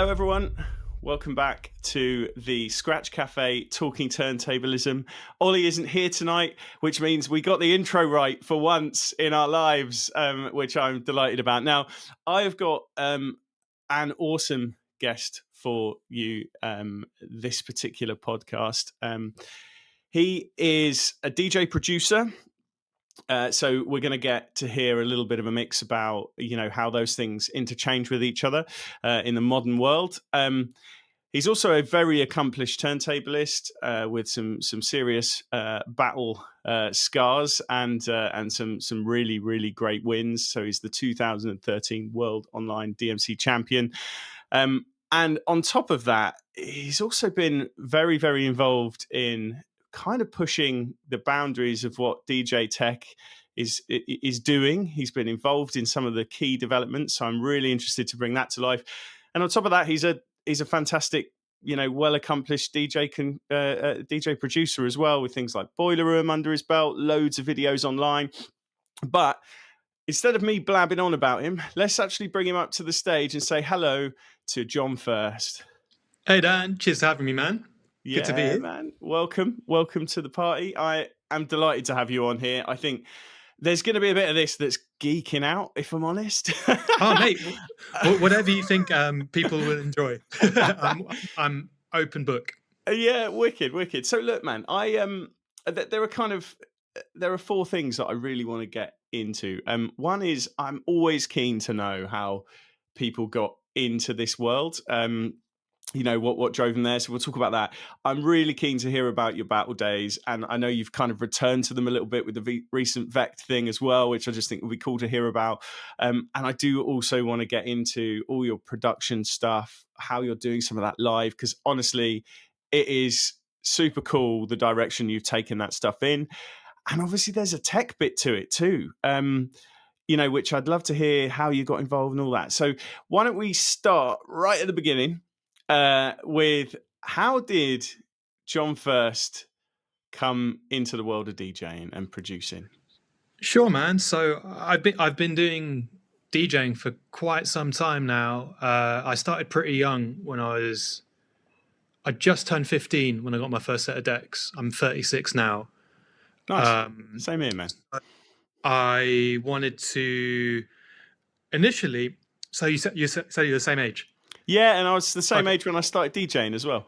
Hello, everyone. Welcome back to the Scratch Cafe Talking Turntablism. Ollie isn't here tonight, which means we got the intro right for once in our lives, which I'm delighted about. Now, I've got an awesome guest for you this particular podcast. He is a DJ producer. So we're going to get to hear a little bit of a mix about, how those things interchange with each other in the modern world. He's also a very accomplished turntablist with some serious battle scars and some really, really great wins. So he's the 2013 World Online DMC Champion. And on top of that, he's also been very, very involved in kind of pushing the boundaries of what DJ tech is doing. He's been involved in some of the key developments, so I'm really interested to bring that to life. And on top of that, he's a fantastic, well accomplished DJ producer as well, with things like Boiler Room under his belt, loads of videos online. But instead of me blabbing on about him, let's actually bring him up to the stage and say hello to Jon1st. Hey Dan, cheers for having me, man. Good to be here, man. Welcome to the party. I am delighted to have you on here. I think there's going to be a bit of this that's geeking out, if I'm honest. Oh, mate, whatever you think people will enjoy. I'm open book. Yeah, wicked. So look, man, there are four things that I really want to get into. One is I'm always keen to know how people got into this world. What drove them there. So we'll talk about that. I'm really keen to hear about your battle days. And I know you've kind of returned to them a little bit with the recent Vect thing as well, which I just think would be cool to hear about. And I do also want to get into all your production stuff, how you're doing some of that live, because honestly, it is super cool, the direction you've taken that stuff in. And obviously there's a tech bit to it too. Which I'd love to hear how you got involved and all that. So why don't we start right at the beginning? With how did Jon1st come into the world of DJing and producing? Sure, man. So I've been doing DJing for quite some time now. I started pretty young when I just turned 15 when I got my first set of decks. I'm 36 now. Nice. Same here, man. I wanted to initially. So you said you're the same age. Yeah, and I was the same age when I started DJing as well.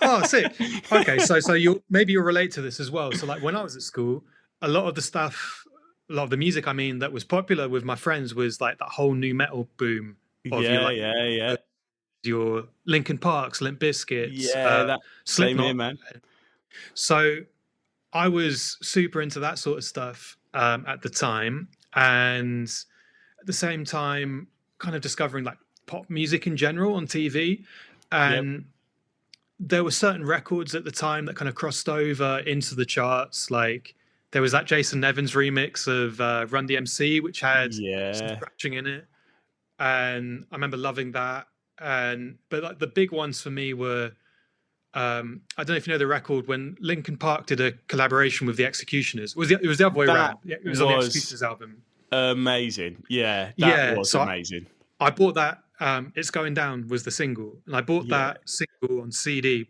Oh, sick. Okay, so you'll relate to this as well. So like when I was at school, a lot of the music, that was popular with my friends was like that whole new metal boom. Of your Linkin Parks, Limp Bizkits, that same Slipknot. here, man. So I was super into that sort of stuff at the time, and at the same time, kind of discovering like pop music in general on TV, and there were certain records at the time that kind of crossed over into the charts. Like there was that Jason Nevins remix of Run DMC, which had some scratching in it, and I remember loving that. But like the big ones for me were I don't know if you know the record when Linkin Park did a collaboration with the Executioners. It was the other way around. It was on the Executioners album. Amazing. That was amazing. I bought that. It's Going Down was the single, and I bought that single on CD,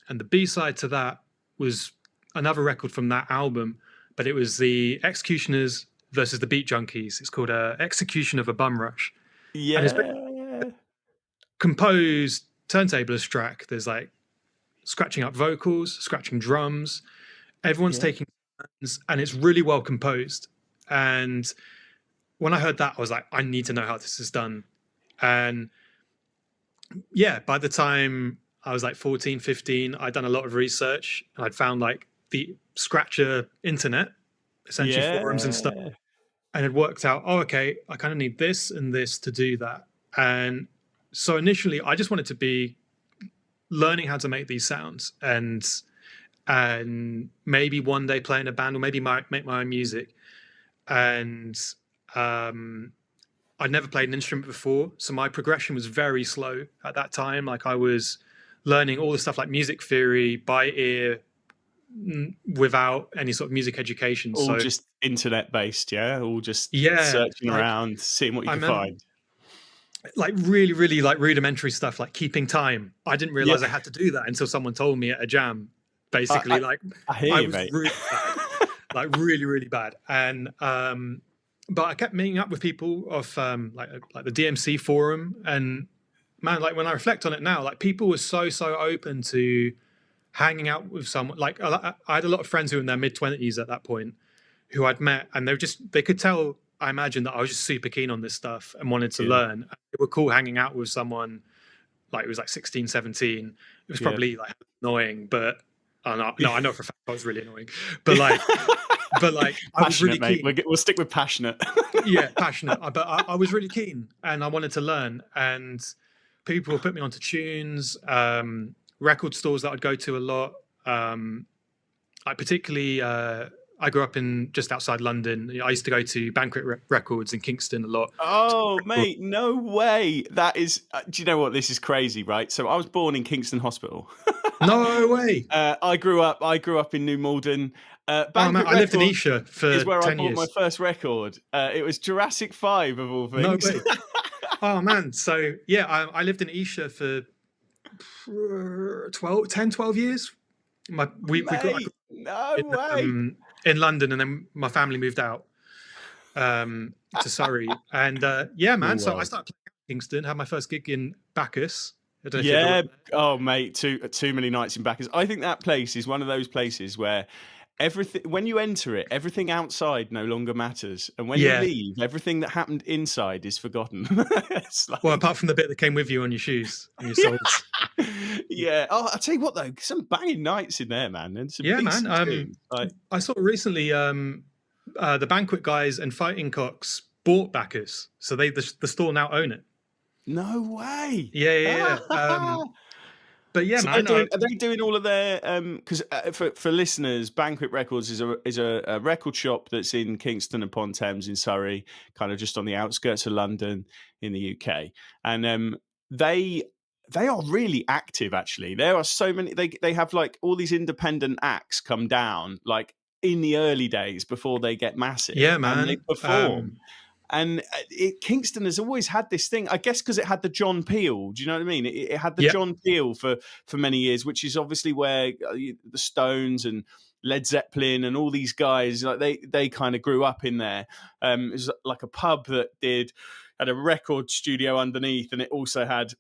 and the B-side to that was another record from that album, but it was the Executioners versus the Beat Junkies. It's called Execution of a Bum Rush. Yeah. And it's a composed turntablist track. There's like scratching up vocals, scratching drums. Everyone's taking turns, and it's really well composed. And when I heard that, I was like, I need to know how this is done. And by the time I was like 14, 15, I'd done a lot of research, and I'd found like the Scratcher internet, essentially forums and stuff, and it worked out, okay, I kind of need this and this to do that. And so initially I just wanted to be learning how to make these sounds and maybe one day play in a band, or maybe make my own music. And I'd never played an instrument before, so my progression was very slow at that time. Like I was learning all the stuff like music theory by ear without any sort of music education. All just internet based, all just searching around, seeing what you can find. like really like rudimentary stuff, like keeping time. I didn't Yeah, realize I had to do that until someone told me at a jam. I, Basically, I, like I hear I you, was mate. really bad, like really bad. And but I kept meeting up with people of like the DMC forum, and man, like when I reflect on it now, like people were so open to hanging out with someone. Like I had a lot of friends who were in their mid-20s at that point, who I'd met, and they could tell, I imagine, that I was just super keen on this stuff and wanted to Yeah, learn. It were cool hanging out with someone like it was like 16, 17. It was yeah. probably like annoying, but no, I know for a fact I was really annoying. But like I was really Passionate, mate. keen. We'll stick with passionate. Yeah, passionate. But I was really keen, and I wanted to learn. And people would put me onto tunes, record stores that I'd go to a lot. Like particularly, I grew up in just outside London. I used to go to Banquet Records in Kingston a lot. Oh, mate, no way. That is, do you know what? This is crazy, right? So I was born in Kingston Hospital. No way. I grew up in New Malden. Oh man, Banquet I lived in Records Esher for is where I 10 bought my years. first record. It was Jurassic 5 of all No things. way. Oh man. So yeah, I lived in Esher for 12 years. I Mate, grew no up way. in London, and then my family moved out to Surrey. And yeah, man. Small So I world. started playing in Kingston, had my first gig in Bacchus. I don't know if you ever Yeah. went there. Oh, mate, too many nights in Backers. I think that place is one of those places where everything, when you enter it, everything outside no longer matters, and when you Yeah. leave, everything that happened inside is forgotten. It's Well, like, apart from the bit that came with you on your shoes and your soles. yeah. Oh, I'll tell you what though, some banging nights in there, man, and some Yeah, man. decent tunes. Like, I saw recently the Banquet guys and Fighting Cocks bought Bacchus, so the store now own it. no way. Yeah. But yeah, So they're man. doing, are they doing all of their because for listeners, Banquet Records is a record shop that's in Kingston upon Thames in Surrey, kind of just on the outskirts of London in the UK, and they they are really active. Actually, there are so many. They have like all these independent acts come down like in the early days before they get massive, Yeah, and they man. perform. And Kingston has always had this thing, I guess, because it had the John Peel. Do you know what I mean? It had the Yeah, John Peel for many years, which is obviously where the Stones and Led Zeppelin and all these guys, like they kind of grew up in there. It was like a pub that had a record studio underneath, and it also had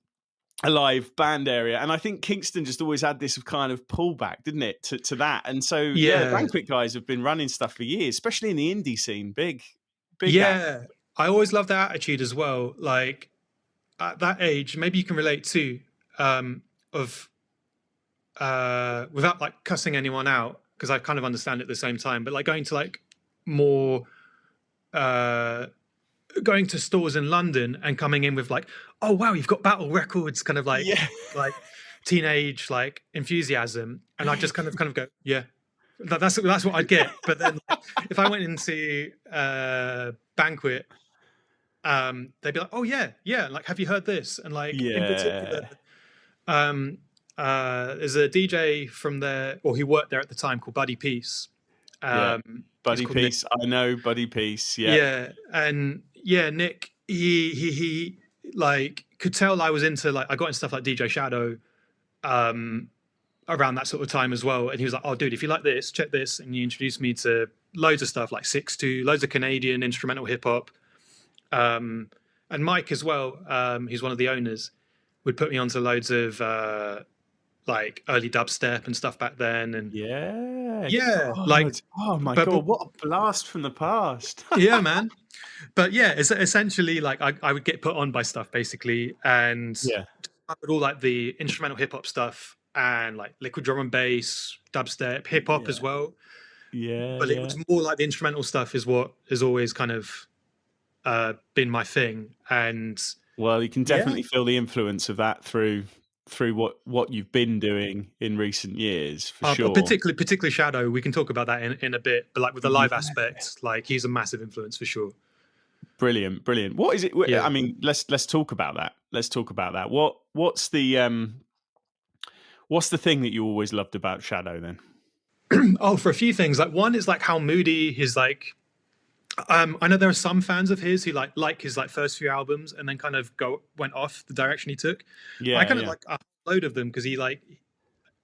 a live band area. And I think Kingston just always had this kind of pullback, didn't it, to that? And so yeah, yeah, Banquet guys have been running stuff for years, especially in the indie scene. Big act. yeah. I always loved that attitude as well. Like at that age, maybe you can relate to of without like cussing anyone out, because I kind of understand it at the same time. But like going to like more uh going to stores in London and coming in with like, oh wow, you've got Battle Records, kind of Yeah. like teenage like enthusiasm, and I just kind of go, yeah, that's what I'd get. But then like, if I went into Banquet, they'd be like, oh yeah, like have you heard this? And like in particular, Yeah. there's a DJ from there, or he worked there at the time, called Buddy Peace. Yeah. He's Buddy called Nick. Peace. I know Buddy Peace. Yeah. Yeah, and yeah, Nick, he like could tell I was into like I got into stuff like DJ Shadow around that sort of time as well, and he was like, "Oh, dude, if you like this, check this," and he introduced me to loads of stuff like 6-2, loads of Canadian instrumental hip hop, and Mike as well. He's one of the owners. Would put me onto loads of like early dubstep and stuff back then, and Yeah. like, God. Oh my but God. What a blast from the past. yeah, man. But yeah, it's essentially like I would get put on by stuff basically, and Yeah. with all like the instrumental hip hop stuff and like liquid drum and bass, dubstep, hip hop as Yeah. well. Yeah. But it was more like the instrumental stuff is what has always kind of been my thing. And Well, you can yeah, definitely feel the influence of that through what you've been doing in recent years, for sure. particularly Shadow. We can talk about that in a bit. But like with the live Yeah. aspect, like he's a massive influence for sure. Brilliant. What is it? Yeah. I mean, let's talk about that. Let's talk about that. What's the thing that you always loved about Shadow then? Oh, for a few things. Like one is like how moody his like I know there are some fans of his who like his first few albums and then kind of went off the direction he took. I Yeah, kind of yeah, like a load of them because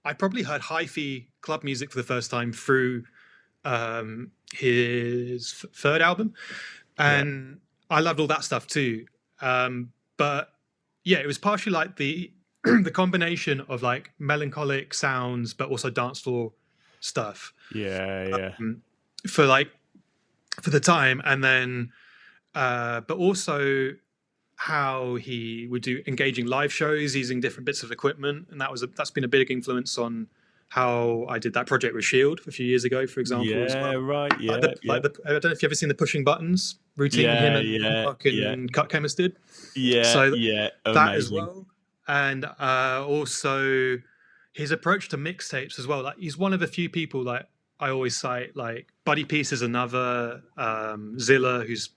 I probably heard hi-fi club music for the first time through his third album, yeah, and I loved all that stuff too. But yeah, it was partially like the the combination of like melancholic sounds, but also dance floor stuff yeah, yeah. for for the time, and then but also how he would do engaging live shows using different bits of equipment, and that's been a big influence on how I did that project with Shield a few years ago, for example, as Yeah, well. right. Like Yeah, yeah, I don't know if you've ever seen the pushing buttons routine him yeah, and yeah, Mark yeah, and Cut Chemist did. yeah, So yeah. that as Amazing. well, and also his approach to mixtapes as well. Like he's one of the few people like I always cite. Like Buddy Peace is another, Zilla, who's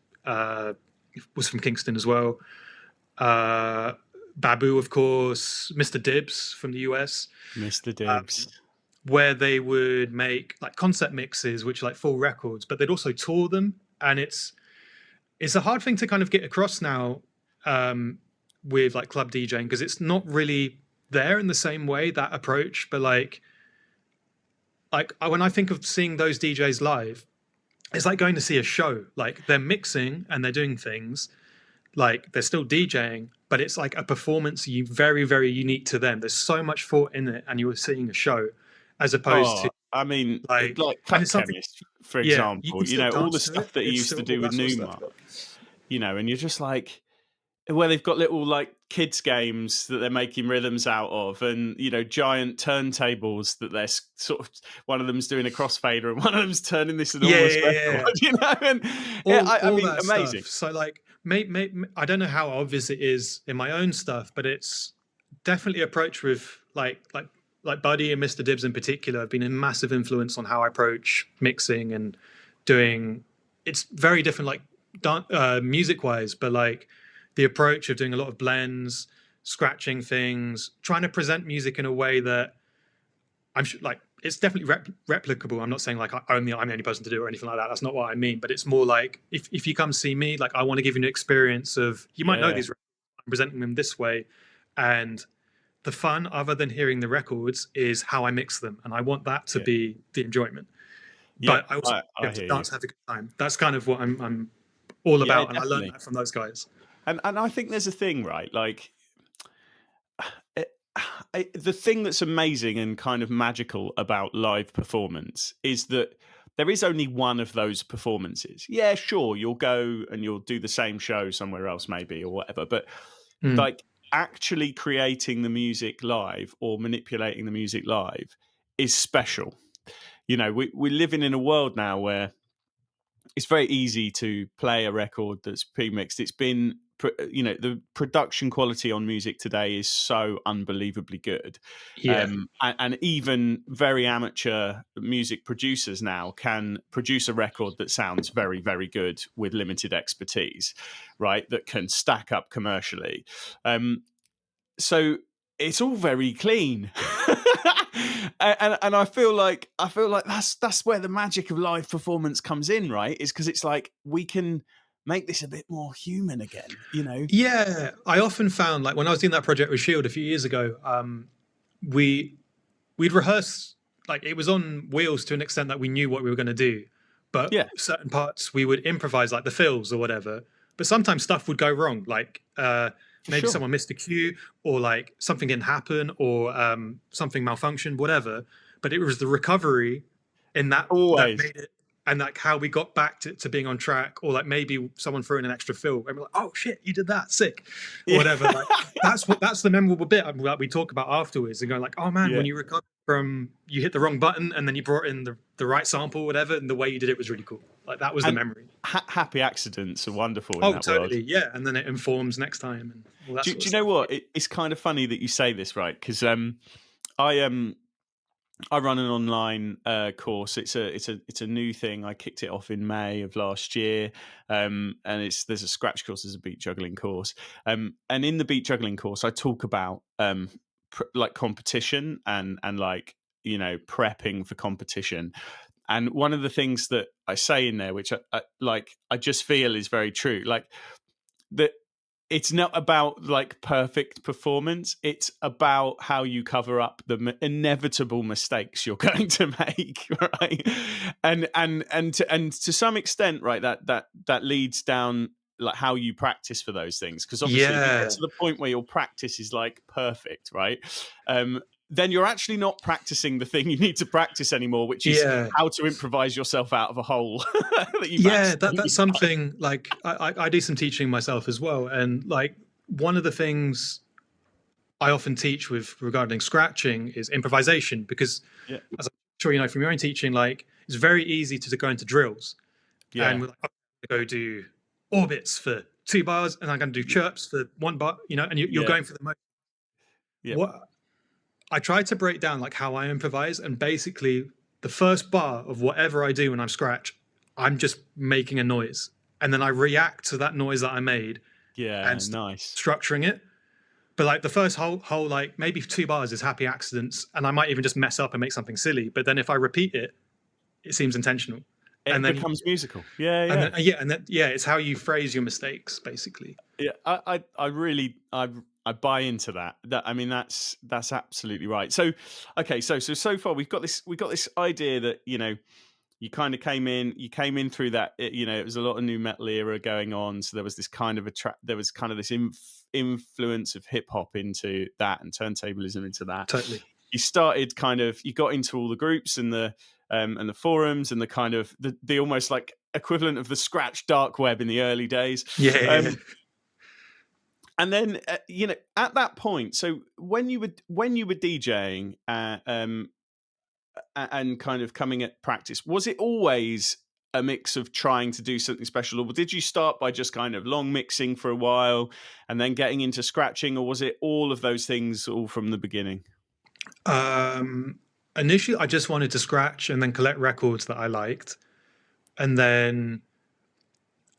was from Kingston as well. Babu, of course, Mr. Dibbs from the US, Mr. Dibbs. where they would make like concept mixes, which are like full records, but they'd also tour them, and it's a hard thing to kind of get across now with like club DJing because it's not really there in the same way, that approach. But when I think of seeing those DJs live, it's like going to see a show. Like they're mixing and they're doing things, like they're still DJing, but it's like a performance very, very unique to them. There's so much thought in it, and you're seeing a show as opposed Oh, to I mean, like, like and Cut it's something, Chemist, for yeah, you example, can still all the dance to stuff it. that he It's used to still all do with that sort of stuff. Numa, and you're just like, well, they've got little like kids games that they're making rhythms out of, and giant turntables that they're sort of, one of them's doing a crossfader and one of them's turning this Yeah, enormous yeah, yeah, record, yeah. and I All mean, that stuff. amazing. So like, I don't know how obvious it is in my own stuff, but it's definitely approach with like Buddy and Mr. Dibbs in particular have been a massive influence on how I approach mixing and doing. It's very different, like music wise, but like the approach of doing a lot of blends, scratching things, trying to present music in a way that I'm sure, like it's definitely replicable. I'm not saying like I'm the only person to do it or anything like that. That's not what I mean. But it's more like if you come see me, like I want to give you an experience of, you might know Yeah, these. I'm presenting them this way, and the fun, other than hearing the records, is how I mix them, and I want that to yeah, be the enjoyment. yeah. But I also I have to hear you. dance, have a good time. That's kind of what I'm all Yeah, about, and I learned definitely. that from those guys. And I think there's a thing, right? Like, it, the thing that's amazing and kind of magical about live performance is that there is only one of those performances. Yeah, sure, you'll go and you'll do the same show somewhere else, maybe, or whatever. But Mm. like actually creating the music live or manipulating the music live is special. We're living in a world now where it's very easy to play a record that's pre-mixed. It's been, the production quality on music today is so unbelievably good, Yeah, and even very amateur music producers now can produce a record that sounds very, very good with limited expertise, right? That can stack up commercially. So it's all very clean. And I feel like that's where the magic of live performance comes in, right? Is because it's like we can make this a bit more human again. yeah. I often found, like when I was doing that project with Shield a few years ago, we we'd rehearse, like it was on wheels to an extent that we knew what we were going to do, but Yeah, certain parts we would improvise, like the fills or whatever. But sometimes stuff would go wrong, like for maybe sure. someone missed a cue, or like something didn't happen, or something malfunctioned, whatever. But it was the recovery in that Always. made it, and like how we got back to being on track, or like maybe someone threw in an extra fill and we're like, oh shit, you did that, sick, or Yeah. whatever. Like that's the memorable bit that we talk about afterwards, and going like, oh man, Yeah. when you recover from, you hit the wrong button and then you brought in the right sample or whatever, and the way you did it was really cool. Like that was the And memory. happy accidents are wonderful in Oh that world. totally, yeah. And then it informs next time and all that Do, sort do of you know stuff. what? It's kind of funny that you say this, right? Because I I run an online course. It's a new thing. I kicked it off in May of last year, and there's a scratch course, there's a beat juggling course, and in the beat juggling course, I talk about like competition and like prepping for competition, And one of the things that I say in there, which I just feel is very true, like that it's not about like perfect performance. It's about how you cover up the inevitable mistakes you're going to make, right? And to some extent, right, that leads down like how you practice for those things, because obviously if you get to the point where your practice is like perfect, right, then you're actually not practicing the thing you need to practice anymore, which is how to improvise yourself out of a hole. That's something like I do some teaching myself as well, and like one of the things I often teach with regarding scratching is improvisation, because as I'm sure you know from your own teaching, like it's very easy to go into drills and we're like, I'm going to go do orbits for 2 bars and I'm going to do chirps for 1 bar, you know, and you're going for the most. What I try to break down like how I improvise, and basically the first bar of whatever I do when I'm scratch, I'm just making a noise, and then I react to that noise that I made. And structuring it. But like the first whole like maybe 2 bars is happy accidents, and I might even just mess up and make something silly. But then if I repeat it, it seems intentional. It becomes musical. And then it's how you phrase your mistakes, basically. Yeah, I really buy into that. I mean, that's absolutely right. So, okay, so far we've got this idea that, you know, you kind of came in through that, you know, it was a lot of new metal era going on, so there was this kind of this influence of hip hop into that and turntablism into that. Totally. You got into all the groups and the forums and the kind of the almost like equivalent of the scratch dark web in the early days. And then you know, at that point, so when you were DJing and kind of coming at practice, was it always a mix of trying to do something special, or did you start by just kind of long mixing for a while and then getting into scratching, or was it all of those things all from the beginning? Initially, I just wanted to scratch and then collect records that I liked, and then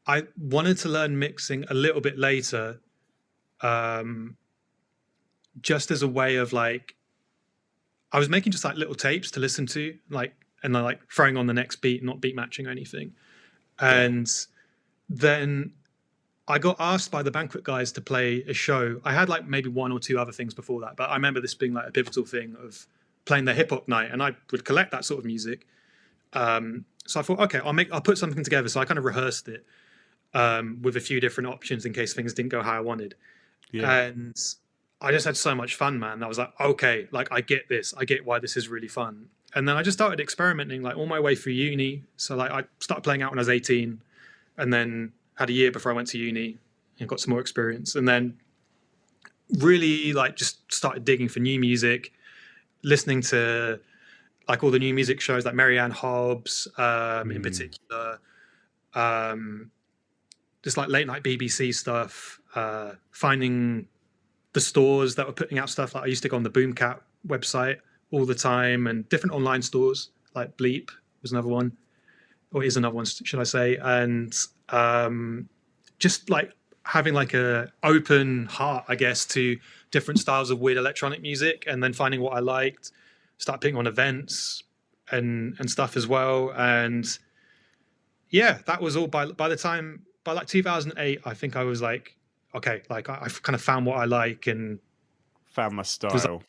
I wanted to learn mixing a little bit later, just as a way of like, I was making just like little tapes to listen to, like, and then like throwing on the next beat, not beat matching or anything. And then I got asked by the Banquet guys to play a show. I had like maybe 1 or 2 other things before that, but I remember this being like a pivotal thing of playing their hip hop night, and I would collect that sort of music. So I thought, okay, I'll put something together. So I kind of rehearsed it with a few different options in case things didn't go how I wanted. And I just had so much fun, man. I was like, okay, like I get this. I get why this is really fun. And then I just started experimenting like all my way through uni. So like I started playing out when I was 18, and then had a year before I went to uni and got some more experience. And then really like just started digging for new music, listening to like all the new music shows like Marianne Hobbs in particular, just like late night BBC stuff, finding the stores that were putting out stuff. Like I used to go on the Boomcat website all the time, and different online stores like Bleep was another one, or is another one, should I say. And just like having like a open heart, I guess, to different styles of weird electronic music, and then finding what I liked, start putting on events and stuff as well. And yeah, that was all by like 2008, I think I was like, okay, like I've kind of found what I like and found my style.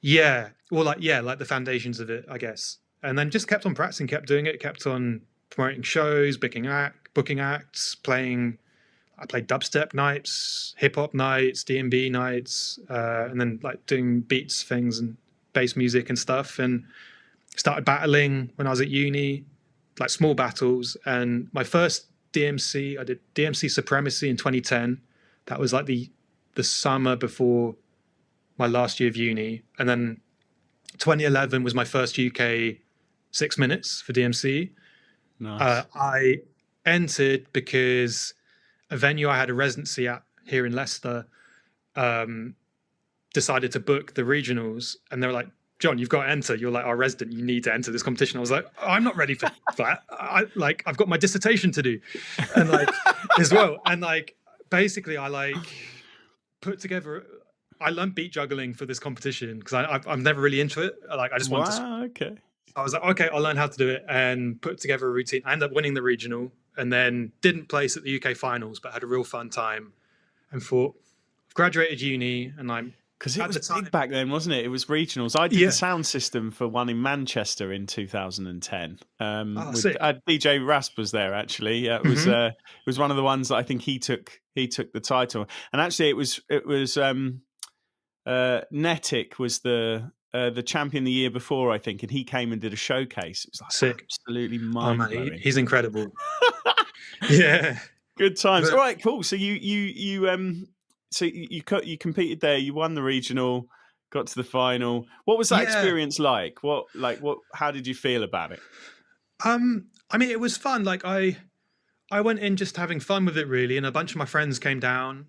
Like the foundations of it, I guess. And then just kept on practicing, kept doing it, kept on promoting shows, booking acts, playing. I played dubstep nights, hip hop nights, D&B nights, and then like doing beats things and bass music and stuff. And started battling when I was at uni, like small battles. And my first DMC, I did DMC Supremacy in 2010. That was like the summer before my last year of uni. And then 2011 was my first UK 6 minutes for DMC. Nice. I entered because a venue I had a residency at here in Leicester decided to book the regionals, and they were like, John, you've got to enter. You're like our resident. You need to enter this competition. I was like, I'm not ready for that. I've got my dissertation to do, and like as well. And like basically, I like put together. I learned beat juggling for this competition because I'm never really into it. Like I just wanted to. Okay. I was like, okay, I'll learn how to do it and put together a routine. I ended up winning the regional and then didn't place at the UK finals, but had a real fun time and thought, I've graduated uni and I'm Because it at was the time. big back then, wasn't it? It was regionals. I did Yeah. the sound system for one in Manchester in 2010. Sick. DJ Rasp was there actually. It was one of the ones that I think he took the title. And actually, it was Netic was the champion the year before, I think, and he came and did a showcase. It was like Sick. absolutely Oh mind man, blowing. he's incredible. Yeah. Good times. But, all right, cool. So you competed there. You won the regional, got to the final. What was that experience like? How did you feel about it? I mean, it was fun. Like I went in just having fun with it, really, and a bunch of my friends came down,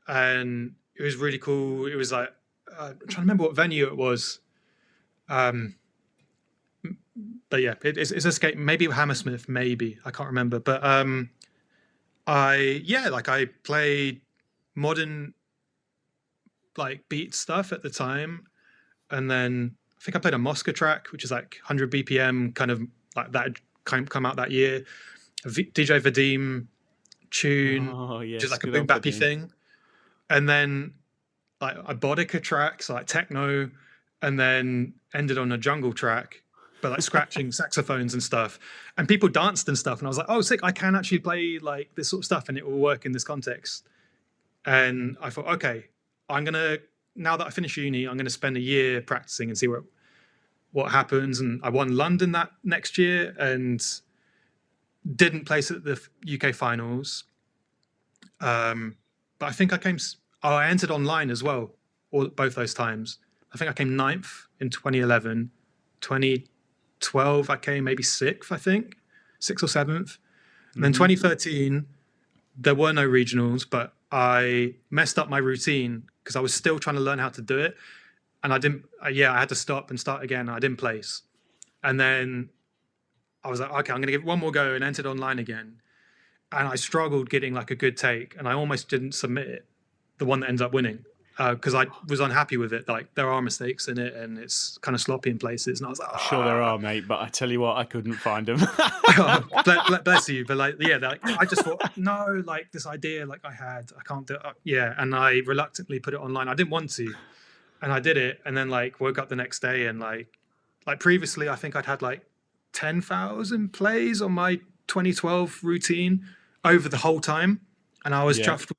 and it was really cool. It was like I'm trying to remember what venue it was. But yeah, it's Escape. Maybe Hammersmith. Maybe I can't remember. But I played modern like beat stuff at the time, and then I think I played a Mosca track, which is like 100 BPM, kind of like that come out that year. DJ Vadim tune, which is like a boom bappy thing, and then like a Bodica track, so like techno, and then ended on a jungle track, but like scratching saxophones and stuff, and people danced and stuff, and I was like, oh sick, I can actually play like this sort of stuff and it will work in this context. And I thought, okay, now that I finish uni, I'm gonna spend a year practicing and see what happens. And I won London that next year and didn't place at the UK finals, but I think I entered online as well, both those times. I think I came 9th in 2011. 2012 I came maybe 6th, I think 6th or 7th. And then 2013 there were no regionals, but I messed up my routine because I was still trying to learn how to do it, and I had to stop and start again. I didn't place, and then I was like, okay, I'm gonna give it one more go, and entered online again, and I struggled getting like a good take, and I almost didn't submit it, the one that ends up winning, because I was unhappy with it. Like there are mistakes in it, and it's kind of sloppy in places. And I was like, sure there are, mate, but I tell you what, I couldn't find them. Bless you, but I just thought, no, like this idea, like I can't do it. And I reluctantly put it online. I didn't want to, and I did it, and then like woke up the next day, and like previously, I think I'd had like 10,000 plays on my 2012 routine over the whole time, and I was chuffed.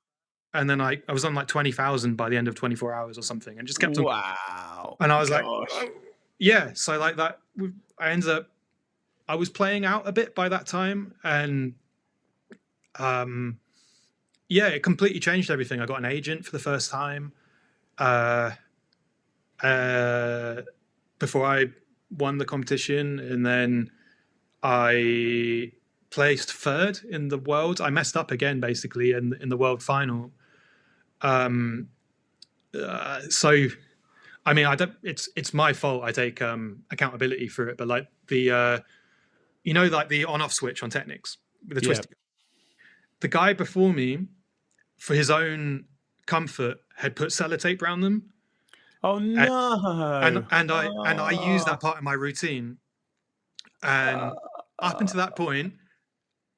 And then I was on like 20,000 by the end of 24 hours or something, and just kept on. Wow. And I was like, oh. Yeah. So like that, I was playing out a bit by that time, and it completely changed everything. I got an agent for the first time before I won the competition, and then I placed 3rd in the world. I messed up again, basically, in the world final. So I mean, it's my fault. I take accountability for it, but like the like the on-off switch on Technics with the twisting. The guy before me, for his own comfort, had put sellotape around them. Oh no! And I used that part of my routine, and up until that point,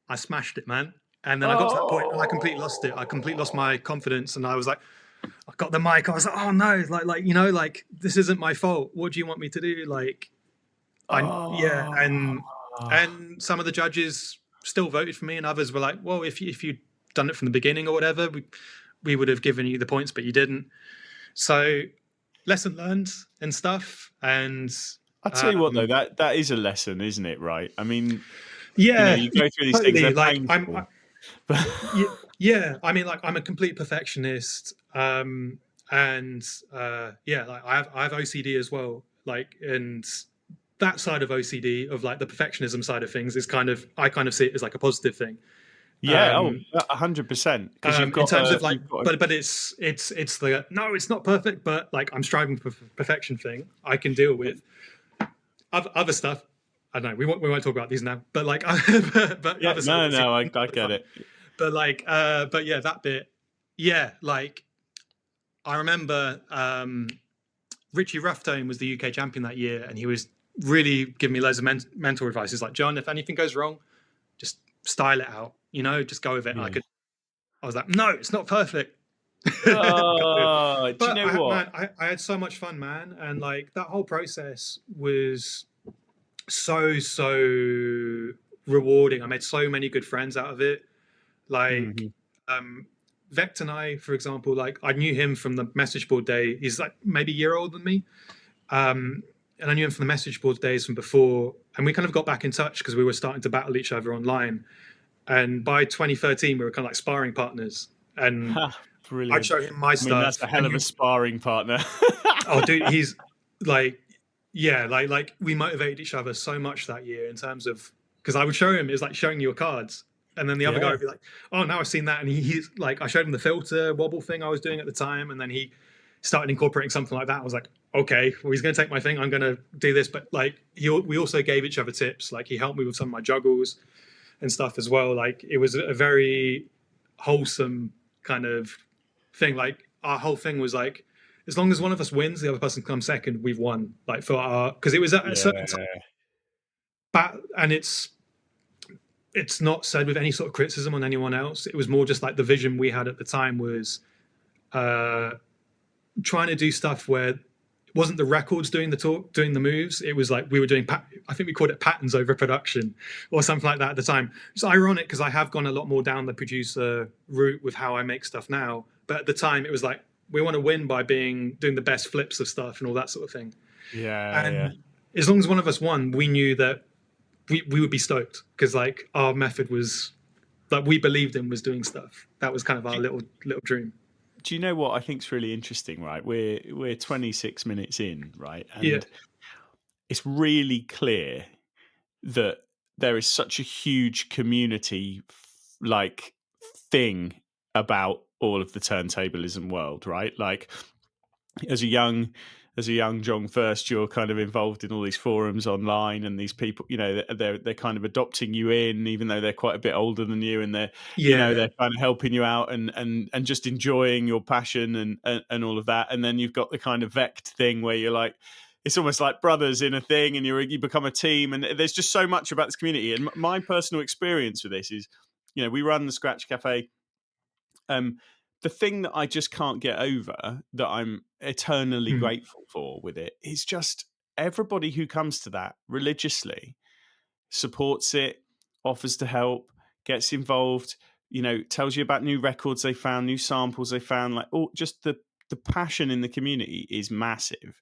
I smashed it, man. And then I got to that point, and I completely lost it. I completely lost my confidence, and I was like, I got the mic. I was like, oh no, like this isn't my fault. What do you want me to do? Like, and some of the judges still voted for me, and others were like, well, if you'd done it from the beginning or whatever, we would have given you the points, but you didn't. So, lesson learned and stuff. And I tell you what, though, that is a lesson, isn't it? Right? I mean, you go through these things. They're painful. I mean, like I'm a complete perfectionist, and like I have OCD as well. Like, and that side of OCD, of like the perfectionism side of things, is I kind of see it as like a positive thing. Yeah, 100%. Because you've got in terms of like, but it's the no, it's not perfect, but like I'm striving for perfection thing. I can deal with other stuff. I don't know. We won't talk about these now, but like, I get it. But like, that bit, like, I remember Richie Roughton was the UK champion that year, and he was really give me loads of mental advice. He's like, John, if anything goes wrong, just style it out, just go with it. Yeah. I was like, no, it's not perfect. Oh, do you But know what? I had so much fun, man. And like that whole process was so rewarding. I made so many good friends out of it. Like, Mhm. Vect and I, for example, like I knew him from the message board day. He's like maybe a year older than me. And I knew him from the message board days from before. And we kind of got back in touch because we were starting to battle each other online. And by 2013, we were kind of like sparring partners. And Ha, I'd brilliant. show him my I mean, that's stuff. a hell And of a sparring partner. oh, dude, he's like, yeah, like we motivated each other so much that year in terms of, because I would show him, it's like showing your cards. And then the other guy Yeah. would be like, oh, now I've seen that. And he's like, I showed him the filter wobble thing I was doing at the time. And then he started incorporating something like that. I was like, okay, well, he's going to take my thing. I'm going to do this. But like, we also gave each other tips. Like, he helped me with some of my juggles and stuff as well. Like, it was a very wholesome kind of thing. Like, our whole thing was like, as long as one of us wins, the other person comes second, we've won. Like, for our, because it was at a certain time. And it's not said with any sort of criticism on anyone else. It was more just like the vision we had at the time was trying to do stuff where it wasn't the records doing the moves. It was like we were doing, I think we called it patterns over production or something like that at the time. It's ironic because I have gone a lot more down the producer route with how I make stuff now. But at the time it was like, we want to win by doing the best flips of stuff and all that sort of thing. And as long as one of us won, we knew that we would be stoked because like our method was like we believed in was doing stuff. That was kind of our little dream. Do you know what I think's really interesting, right? We're 26 minutes in, right? And Yeah. it's really clear that there is such a huge community like thing about all of the turntablism world, right? Like as a young Jon1st, you're kind of involved in all these forums online, and these people, they're kind of adopting you in, even though they're quite a bit older than you, and they're they're kind of helping you out and just enjoying your passion and all of that. And then you've got the kind of Vect thing where you're like, it's almost like brothers in a thing, and you become a team. And there's just so much about this community. And my personal experience with this is, we run the Scratch Cafe. The thing that I just can't get over, that I'm eternally grateful for with it, is just everybody who comes to that religiously supports it, offers to help, gets involved, tells you about new records they found, new samples they found, like just the passion in the community is massive.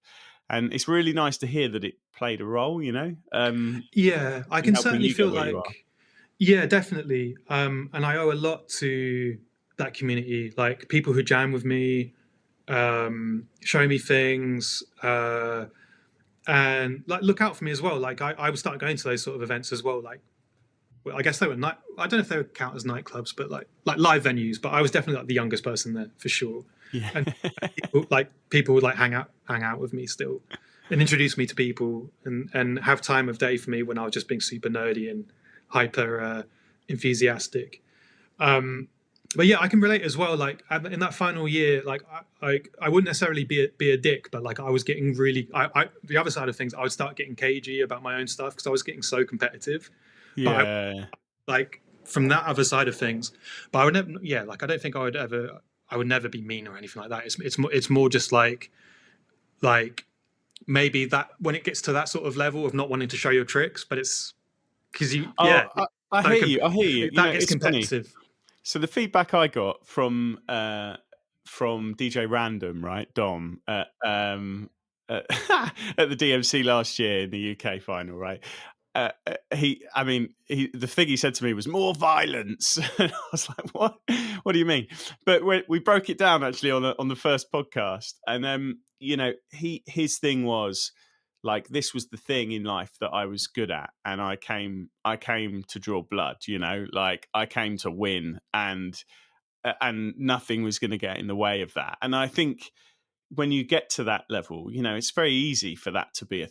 And it's really nice to hear that it played a role, Yeah, I can certainly feel like, yeah, definitely. And I owe a lot to that community, like people who jam with me, showing me things, and like look out for me as well. Like I would start going to those sort of events as well. Like, well, I guess they were I don't know if they would count as nightclubs, but like live venues. But I was definitely like the youngest person there for sure. Yeah. And people would like hang out with me still, and introduce me to people, and have time of day for me when I was just being super nerdy and hyper enthusiastic. But yeah, I can relate as well. Like in that final year, like I wouldn't necessarily be a dick, but like I was getting really, the other side of things, I would start getting cagey about my own stuff because I was getting so competitive. Yeah. But like from that other side of things, but I would never, yeah, like I don't think I would never be mean or anything like that. It's more just like maybe that when it gets to that sort of level of not wanting to show your tricks, but it's because I hear you. That gets competitive. Funny. So the feedback I got from DJ Random, right, Dom, at the DMC last year in the UK final, right? The thing he said to me was more violence. And I was like, what? What do you mean? But we broke it down actually on the first podcast, and his thing was like, this was the thing in life that I was good at, and I came to draw blood. Like I came to win, and nothing was going to get in the way of that. And I think when you get to that level, it's very easy for that to be a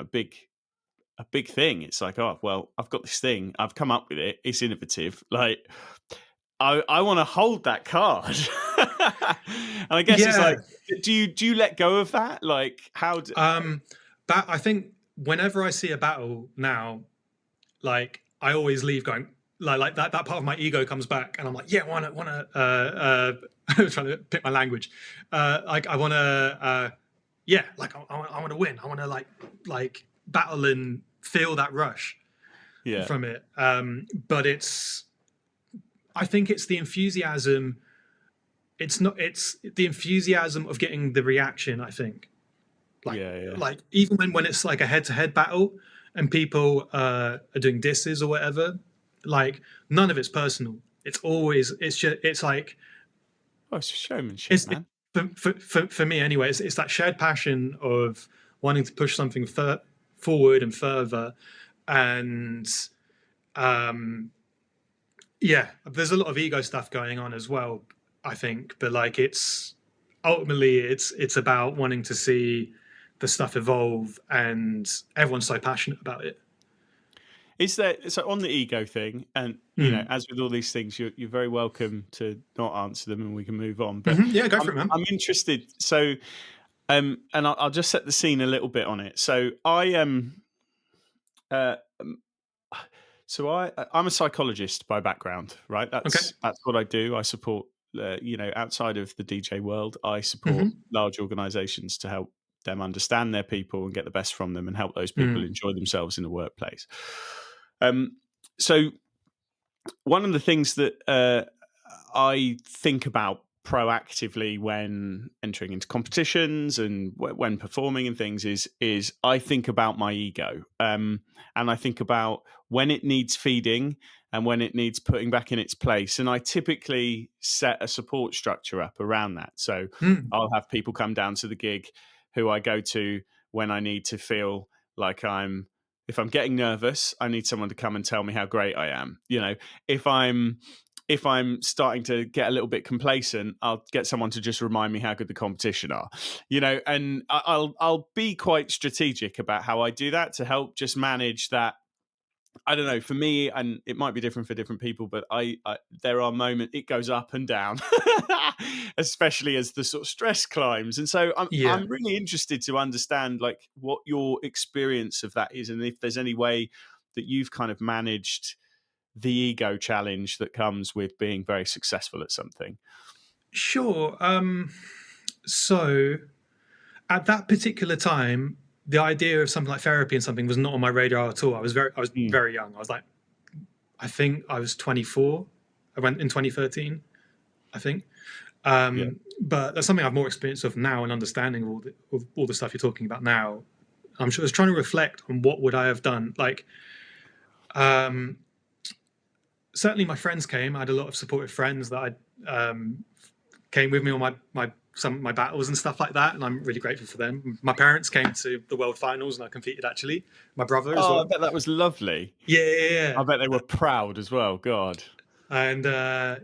big thing. It's like, oh well, I've got this thing, I've come up with it, it's innovative. Like I want to hold that card. And I guess it's like, do you let go of that? Like how? But I think whenever I see a battle now, like I always leave going like that part of my ego comes back, and I'm like, yeah, wanna I'm trying to pick my language. Like I wanna yeah, like I want to win. I want to like battle and feel that rush from it. But I think it's the enthusiasm. It's the enthusiasm of getting the reaction. I think, like even when it's like a head-to-head battle and people are doing disses or whatever, like none of it's personal. It's always it's like it's showmanship, man. For me anyway, it's that shared passion of wanting to push something forward and further, and yeah, there's a lot of ego stuff going on as well, I think, but like it's ultimately it's about wanting to see the stuff evolve, and everyone's so passionate about it. Is there, so on the ego thing, and you know, as with all these things, you're very welcome to not answer them, and we can move on. But yeah, go for it, man. I'm interested. So, and I'll just set the scene a little bit on it. So I'm a psychologist by background, right? That's what I do. I support, you know, outside of the DJ world, I support large organisations to help them understand their people and get the best from them, and help those people enjoy themselves in the workplace. So one of the things that I think about proactively when entering into competitions and when performing and things is I think about my ego, and I think about when it needs feeding and when it needs putting back in its place. And I typically set a support structure up around that. So I'll have people come down to the gig who I go to when I need to feel like if I'm getting nervous, I need someone to come and tell me how great I am. You know, if I'm starting to get a little bit complacent, I'll get someone to just remind me how good the competition are. You know, and I'll be quite strategic about how I do that to help just manage that. I don't know, for me, and it might be different for different people, but I there are moments it goes up and down, especially as the sort of stress climbs. And so I'm really interested to understand like what your experience of that is, and if there's any way that you've kind of managed the ego challenge that comes with being very successful at something. Sure. So at that particular time, the idea of something like therapy and something was not on my radar at all. I was very young. I was like, I think I was 24. I went in 2013, I think. But that's something I've more experience of now and understanding of all the stuff you're talking about now. I'm sure I was trying to reflect on what would I have done. Like, certainly my friends came. I had a lot of supportive friends that came with me on some of my battles and stuff like that, and I'm really grateful for them. My parents came to the world finals and I competed actually. My brother as well. I bet that was lovely. Yeah. I bet they were proud as well. God. And and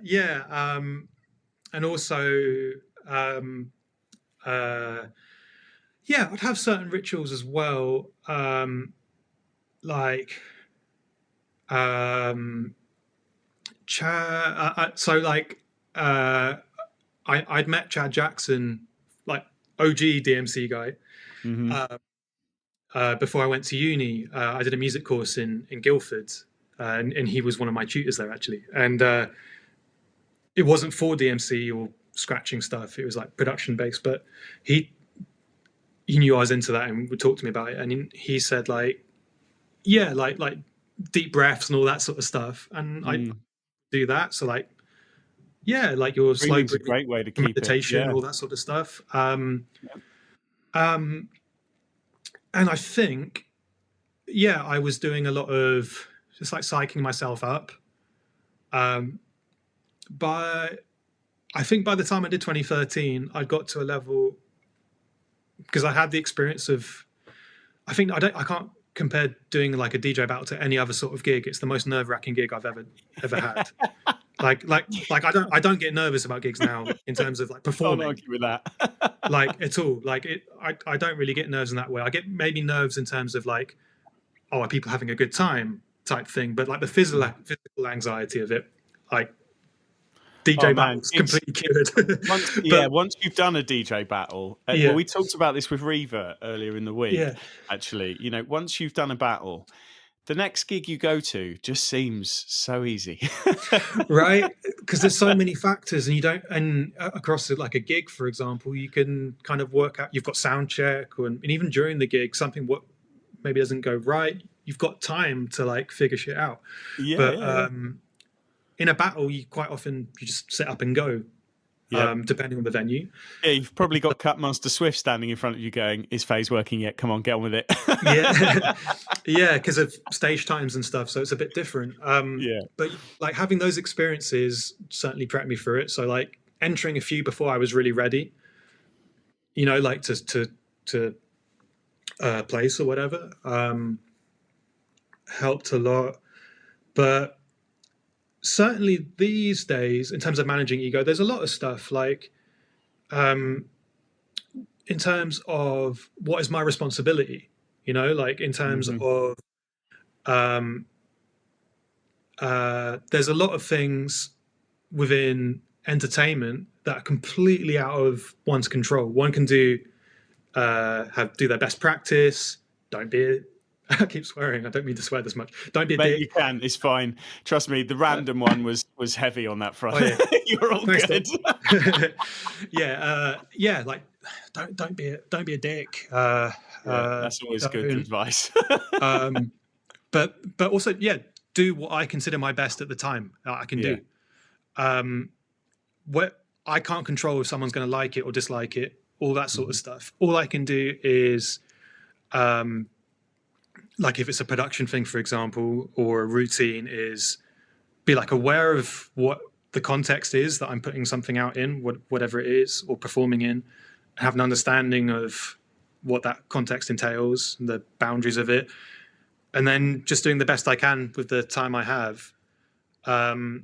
also I'd have certain rituals as well, like I'd met Chad Jackson, like OG DMC guy, before I went to uni. I did a music course in Guildford, and he was one of my tutors there actually. And it wasn't for DMC or scratching stuff; it was like production based. But he knew I was into that and would talk to me about it. And he said like deep breaths and all that sort of stuff. And I do that. So like. Yeah, like your slow breathing, a great way to keep meditation, all that sort of stuff. And I think, I was doing a lot of just like psyching myself up. But I think by the time I did 2013, I got to a level because I had the experience of. I think I can't compare doing like a DJ battle to any other sort of gig. It's the most nerve-wracking gig I've ever had. Like I don't get nervous about gigs now in terms of like performing. I'll argue with that. Like at all. Like I don't really get nerves in that way. I get maybe nerves in terms of like, are people having a good time type thing, but like the physical anxiety of it, like DJ Oh man, battles completely cured. But once you've done a DJ battle, well, yeah, we talked about this with Reva earlier in the week. yeah, Actually, once you've done a battle, the next gig you go to just seems so easy. right. Because there's so many factors, and you don't. And across like a gig, for example, you can kind of work out. You've got sound check, and even during the gig, something what maybe doesn't go right. You've got time to like figure shit out. Yeah, But yeah, yeah. In a battle, you quite often you just set up and go. Yeah. Depending on the venue. Yeah, you've probably got Cutmaster Swift standing in front of you going, is phase working yet? Come on, get on with it. Yeah, yeah, because of stage times and stuff, so it's a bit different. Yeah. But like having those experiences certainly prepped me for it. So like entering a few before I was really ready, like to place or whatever, helped a lot. But certainly these days, in terms of managing ego, there's a lot of stuff like in terms of what is my responsibility, like in terms of there's a lot of things within entertainment that are completely out of one's control. One can do their best practice. Don't be I keep swearing. I don't mean to swear this much. Don't be a dick. You can. It's fine. Trust me. The random one was heavy on that front. Oh, yeah. You're all Thanks, good. Yeah. Like, don't be a dick. That's always good advice. But also, do what I consider my best at the time I can do. What I can't control if someone's going to like it or dislike it, all that sort of stuff. All I can do is, like if it's a production thing, for example, or a routine, is be like aware of what the context is that I'm putting something out in, whatever it is, or performing in, have an understanding of what that context entails, the boundaries of it, and then just doing the best I can with the time I have, and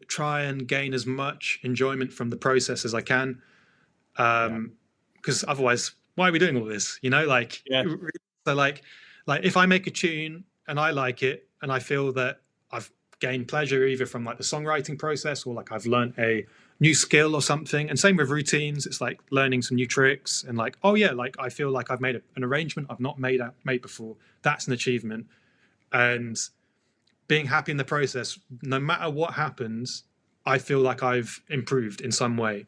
try and gain as much enjoyment from the process as I can. Because otherwise, why are we doing all this? So like if I make a tune and I like it and I feel that I've gained pleasure either from like the songwriting process or like I've learned a new skill or something, and same with routines, it's like learning some new tricks and like, oh yeah, like I feel like I've made an arrangement I've not made before. That's an achievement. And being happy in the process, no matter what happens, I feel like I've improved in some way.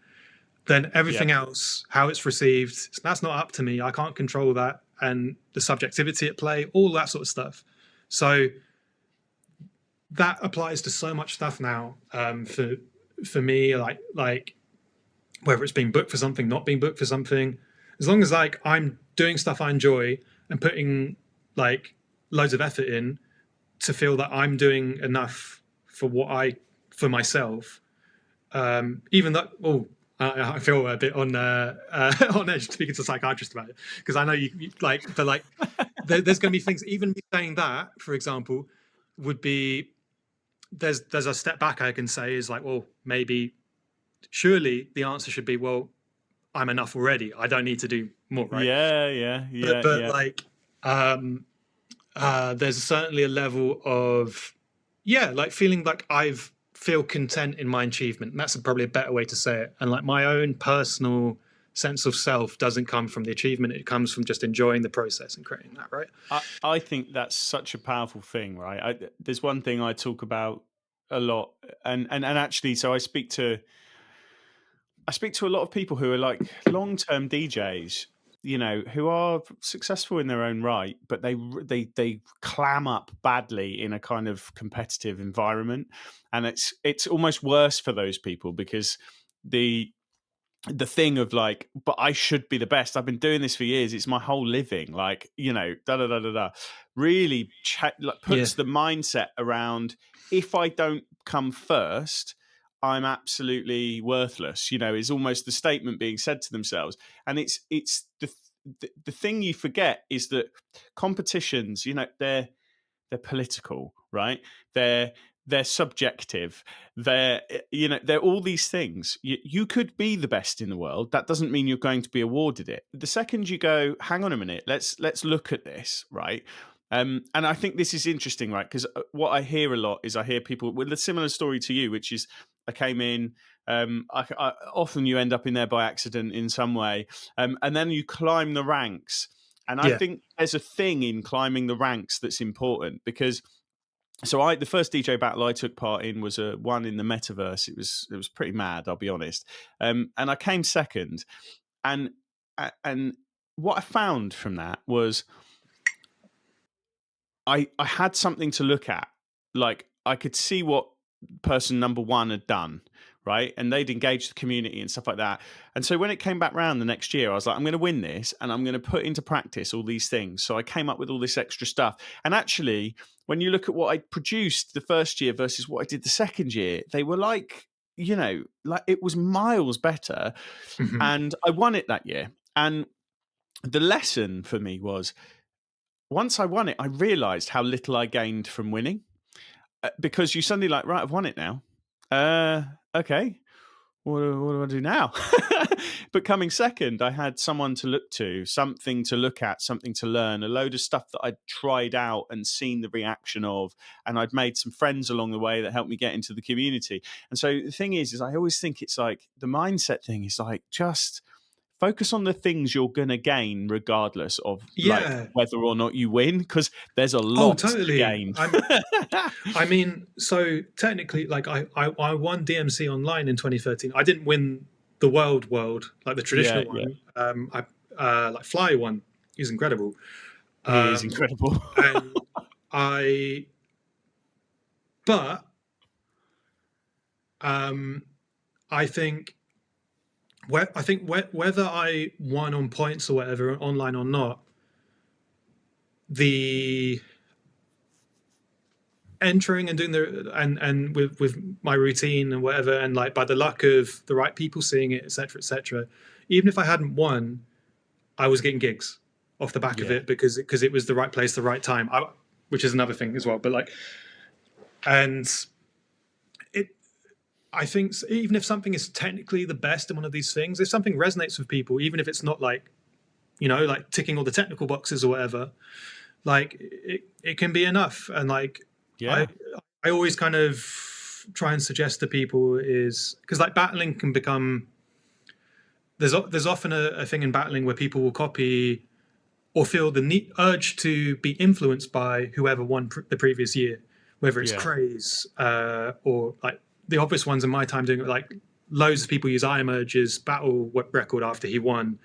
Then everything else, how it's received, that's not up to me. I can't control that. And the subjectivity at play, all that sort of stuff. So that applies to so much stuff now. For me, like whether it's being booked for something, not being booked for something, as long as like I'm doing stuff I enjoy and putting like loads of effort in to feel that I'm doing enough for myself, even though I feel a bit on edge speaking to a psychiatrist about it, because I know you like, but like there's going to be things. Even me saying that, for example, would be there's a step back I can say is like, well, maybe surely the answer should be, well, I'm enough already. I don't need to do more, right? But like there's certainly a level of like feeling like I've feel content in my achievement. And that's probably a better way to say it. And like my own personal sense of self doesn't come from the achievement. It comes from just enjoying the process and creating that, right? I think that's such a powerful thing, right? There's one thing I talk about a lot, and actually, so I speak to a lot of people who are like long-term DJs, who are successful in their own right, but they clam up badly in a kind of competitive environment, and it's almost worse for those people because the thing of like, but I should be the best. I've been doing this for years. It's my whole living. Like, really puts the mindset around, if I don't come first, I'm absolutely worthless. Is almost the statement being said to themselves. And it's the thing you forget is that competitions, they're political, right? They're subjective. They're all these things. You could be the best in the world. That doesn't mean you're going to be awarded it. The second you go, hang on a minute, let's look at this, right? And I think this is interesting, right? Because what I hear a lot is I hear people with a similar story to you, which is I came in. Often you end up in there by accident in some way, and then you climb the ranks. And I Yeah. think there's a thing in climbing the ranks that's important because. So the first DJ battle I took part in was one in the metaverse. It was pretty mad, I'll be honest. And I came second, and what I found from that was I had something to look at. Like I could see what person number one had done, right? And they'd engaged the community and stuff like that. And so when it came back round the next year, I was like, I'm going to win this and I'm going to put into practice all these things. So I came up with all this extra stuff. And actually, when you look at what I produced the first year versus what I did the second year, they were like, like it was miles better. Mm-hmm. And I won it that year. And the lesson for me was, once I won it, I realized how little I gained from winning because you suddenly like, right, I've won it now. Okay, what do I do now? But coming second, I had someone to look to, something to look at, something to learn, a load of stuff that I'd tried out and seen the reaction of. And I'd made some friends along the way that helped me get into the community. And so the thing is I always think it's like the mindset thing is like just focus on the things you're going to gain regardless of like whether or not you win, because there's a lot to gain. I mean, so technically, like I won DMC Online in 2013. I didn't win the world, like the traditional one. Like Fly won. He's incredible. He is incredible. And I think whether I won on points or whatever, online or not, the entering and doing and with my routine and whatever, and like by the luck of the right people seeing it, etc., even if I hadn't won, I was getting gigs off the back of it because it was the right place, the right time, which is another thing as well. But like, and I think even if something is technically the best in one of these things, if something resonates with people, even if it's not like, like ticking all the technical boxes or whatever, like it can be enough. And like, I always kind of try and suggest to people is because like battling can become, there's often a thing in battling where people will copy or feel the urge to be influenced by whoever won the previous year, whether it's craze or like, the obvious ones in my time doing it, like loads of people use iEmerge's battle record after he won,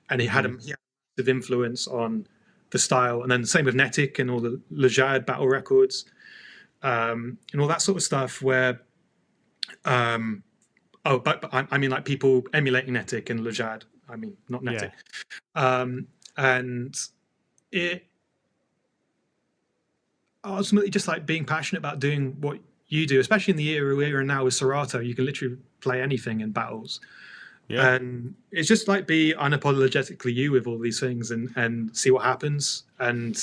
and he had a massive influence on the style. And then the same with Netic and all the Lejad battle records, and all that sort of stuff. Where, but I mean, like people emulating Netic and Lejad. I mean, not Netic, and it ultimately just like being passionate about doing what you do, especially in the era we're in now with Serato. You can literally play anything in battles. And it's just like be unapologetically you with all these things and see what happens. And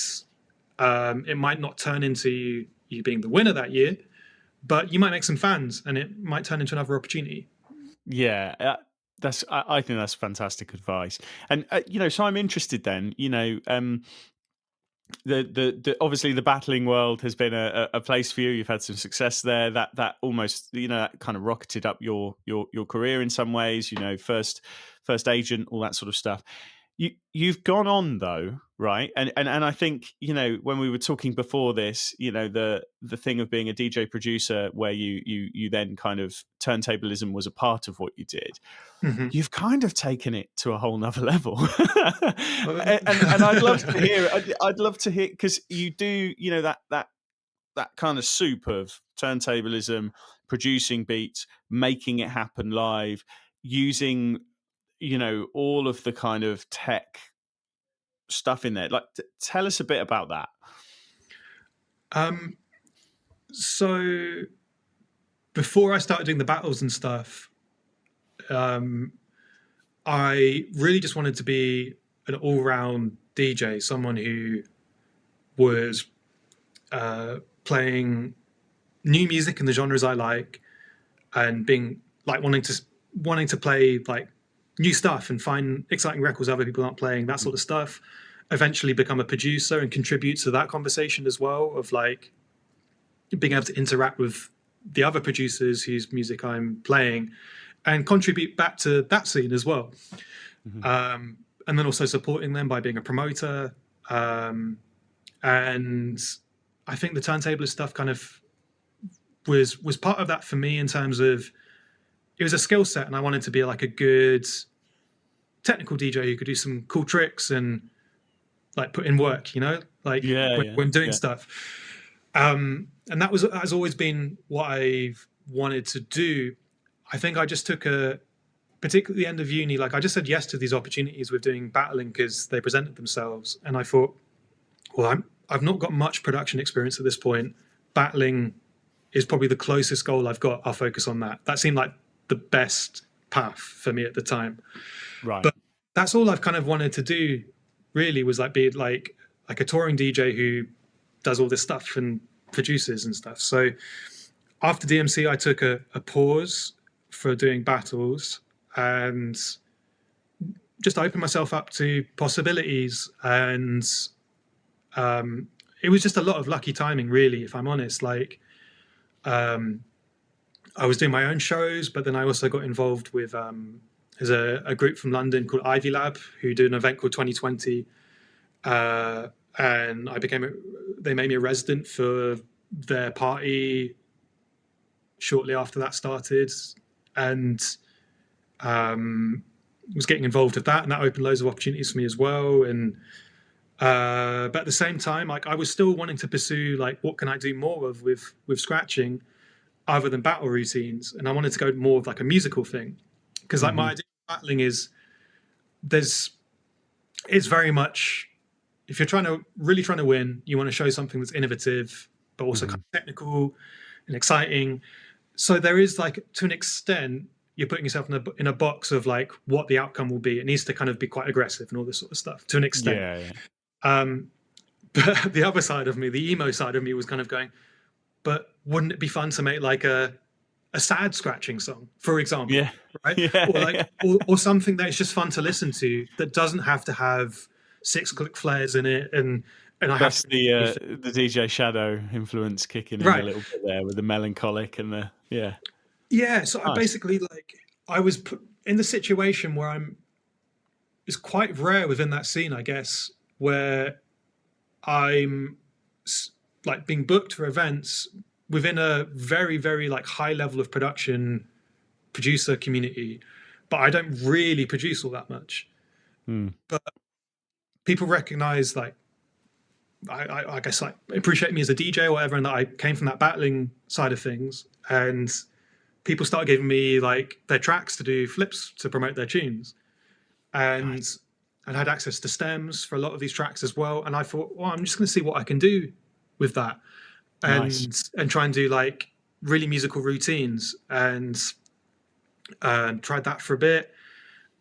it might not turn into you being the winner that year, but you might make some fans and it might turn into another opportunity. I think that's fantastic advice. And so I'm interested then, the obviously the battling world has been a place for you. You've had some success there. That almost that kind of rocketed up your career in some ways. First agent, all that sort of stuff. You've gone on though, right? And I think when we were talking before this, the thing of being a DJ producer, where you then kind of turntablism was a part of what you did. Mm-hmm. You've kind of taken it to a whole nother level, and I'd love to hear. I'd love to hear because you do, that kind of soup of turntablism, producing beats, making it happen live, using all of the kind of tech stuff in there. Like, tell us a bit about that. So before I started doing the battles and stuff, I really just wanted to be an all-round DJ, someone who was playing new music in the genres I like, and being like wanting to play like new stuff and find exciting records other people aren't playing, that sort of stuff. eventually become a producer and contribute to that conversation as well, of like being able to interact with the other producers whose music I'm playing and contribute back to that scene as well. And then also supporting them by being a promoter. And I think the Turntablist stuff kind of was part of that for me, in terms of it was a skill set, and I wanted to be like a good technical DJ who could do some cool tricks and like put in work, you know, like when doing stuff. And that has always been what I've wanted to do. I think I just took particularly the end of uni, like I just said yes to these opportunities with doing battling because they presented themselves. And I thought, well, I've not got much production experience at this point. Battling is probably the closest goal I've got. I'll focus on that. That seemed like the best path for me at the time. Right. But that's all I've kind of wanted to do, really, was like be like a touring DJ who does all this stuff and produces and stuff. So after DMC, I took a pause for doing battles and just opened myself up to possibilities. And it was just a lot of lucky timing, really, if I'm honest. Like, I was doing my own shows, but then I also got involved with there's a group from London called Ivy Lab who do an event called 2020, and they made me a resident for their party shortly after that started, and was getting involved with that, and that opened loads of opportunities for me as well. And but at the same time, like I was still wanting to pursue like what can I do more of with scratching other than battle routines, and I wanted to go more of like a musical thing, because like my idea of battling is it's very much, if you're really trying to win, you want to show something that's innovative but also kind of technical and exciting. So there is, like, to an extent, you're putting yourself in a box of like what the outcome will be. It needs to kind of be quite aggressive and all this sort of stuff to an extent. But the other side of me, the emo side of me, was kind of going, but wouldn't it be fun to make like a sad scratching song, for example? Right? Or something that is just fun to listen to, that doesn't have to have 6-click flares in it. And that's the DJ Shadow influence kicking in a little bit there with the melancholic and the So I basically, like, I was put in the situation where it's quite rare within that scene, I guess, where I'm like being booked for events within a very, very like high level of producer community, but I don't really produce all that much. But people recognize, like, I guess, like, appreciate me as a DJ or whatever, and that I came from that battling side of things, and people started giving me like their tracks to do flips to promote their tunes, and I had access to stems for a lot of these tracks as well. And I thought, well, I'm just going to see what I can do with that, and try and do like really musical routines, and tried that for a bit.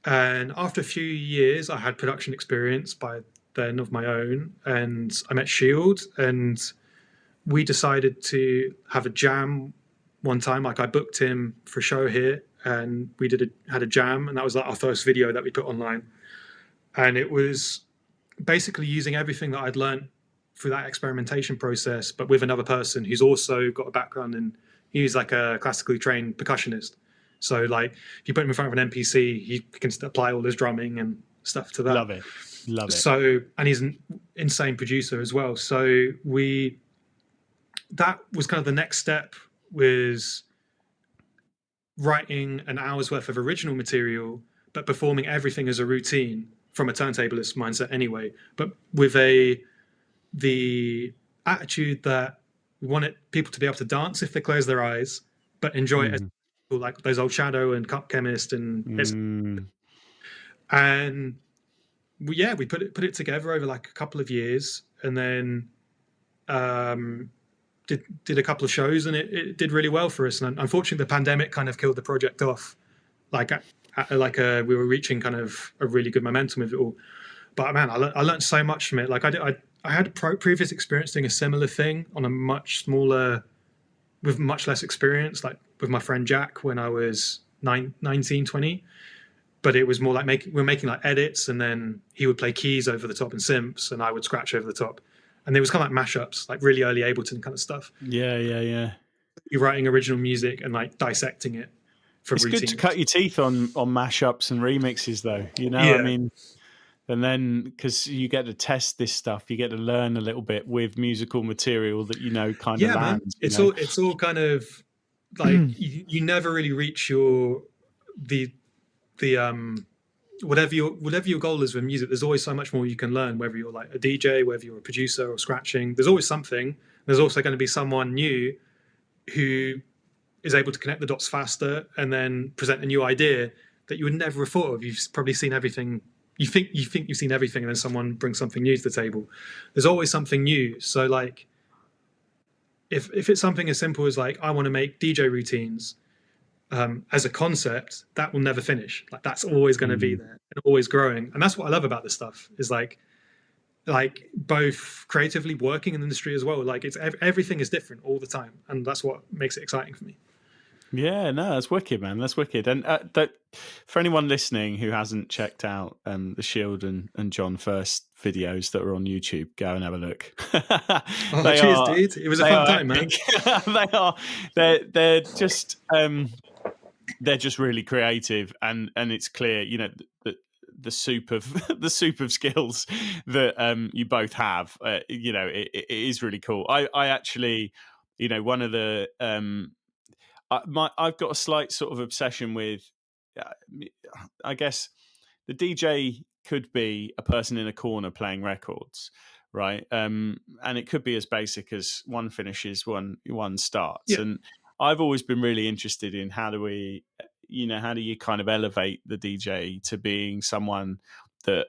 And after a few years, I had production experience by then of my own, and I met Shield, and we decided to have a jam one time. Like, I booked him for a show here, and we had a jam, and that was like our first video that we put online. And it was basically using everything that I'd learned through that experimentation process, but with another person who's also got a background, and he's like a classically trained percussionist. So like, if you put him in front of an MPC, he can apply all his drumming and stuff to that. Love it. So, and he's an insane producer as well. So that was kind of the next step, was writing an hour's worth of original material, but performing everything as a routine from a turntablist mindset anyway, but with the attitude that we wanted people to be able to dance if they close their eyes, but enjoy it as, like those old Shadow and Cup Chemist and we put it together over like a couple of years, and then did a couple of shows, and it did really well for us. And unfortunately, the pandemic kind of killed the project off. Like we were reaching kind of a really good momentum with it all. But man, I learned so much from it. Like I had previous experience doing a similar thing on a much smaller, with much less experience, like with my friend Jack when I was 19, 20. but it was more like we're making like edits, and then he would play keys over the top and synths, and I would scratch over the top, and there was kind of like mashups, like really early Ableton kind of stuff. Yeah. You're writing original music and like dissecting it for It's routines. good to cut your teeth on mashups and remixes, though. You know, Yeah. I mean, and then because you get to test this stuff, you get to learn a little bit with musical material that kind of lands. Man. It's all kind of like you never really reach the whatever your goal is with music. There's always so much more you can learn, whether you're like a DJ, whether you're a producer or scratching. There's always something. There's also going to be someone new who is able to connect the dots faster and then present a new idea that you would never have thought of. You've probably seen everything. You think you've seen everything, and then someone brings something new to the table. There's always something new. So like, if it's something as simple as like, I want to make DJ routines as a concept, that will never finish. Like that's always going to be there and always growing. And that's what I love about this stuff is like both creatively working in the industry as well. Like everything is different all the time, and that's what makes it exciting for me. Yeah, no, that's wicked, man. That's wicked. And for anyone listening who hasn't checked out the Shield and Jon1st videos that are on YouTube, go and have a look. Cheers, dude. It was a fun time, man. They're just they're just really creative, and it's clear, the soup of skills that you both have. It is really cool. I actually, one of the I've got a slight sort of obsession with, I guess, the DJ could be a person in a corner playing records, right? And it could be as basic as one finishes, one starts. Yeah. And I've always been really interested in how do you kind of elevate the DJ to being someone that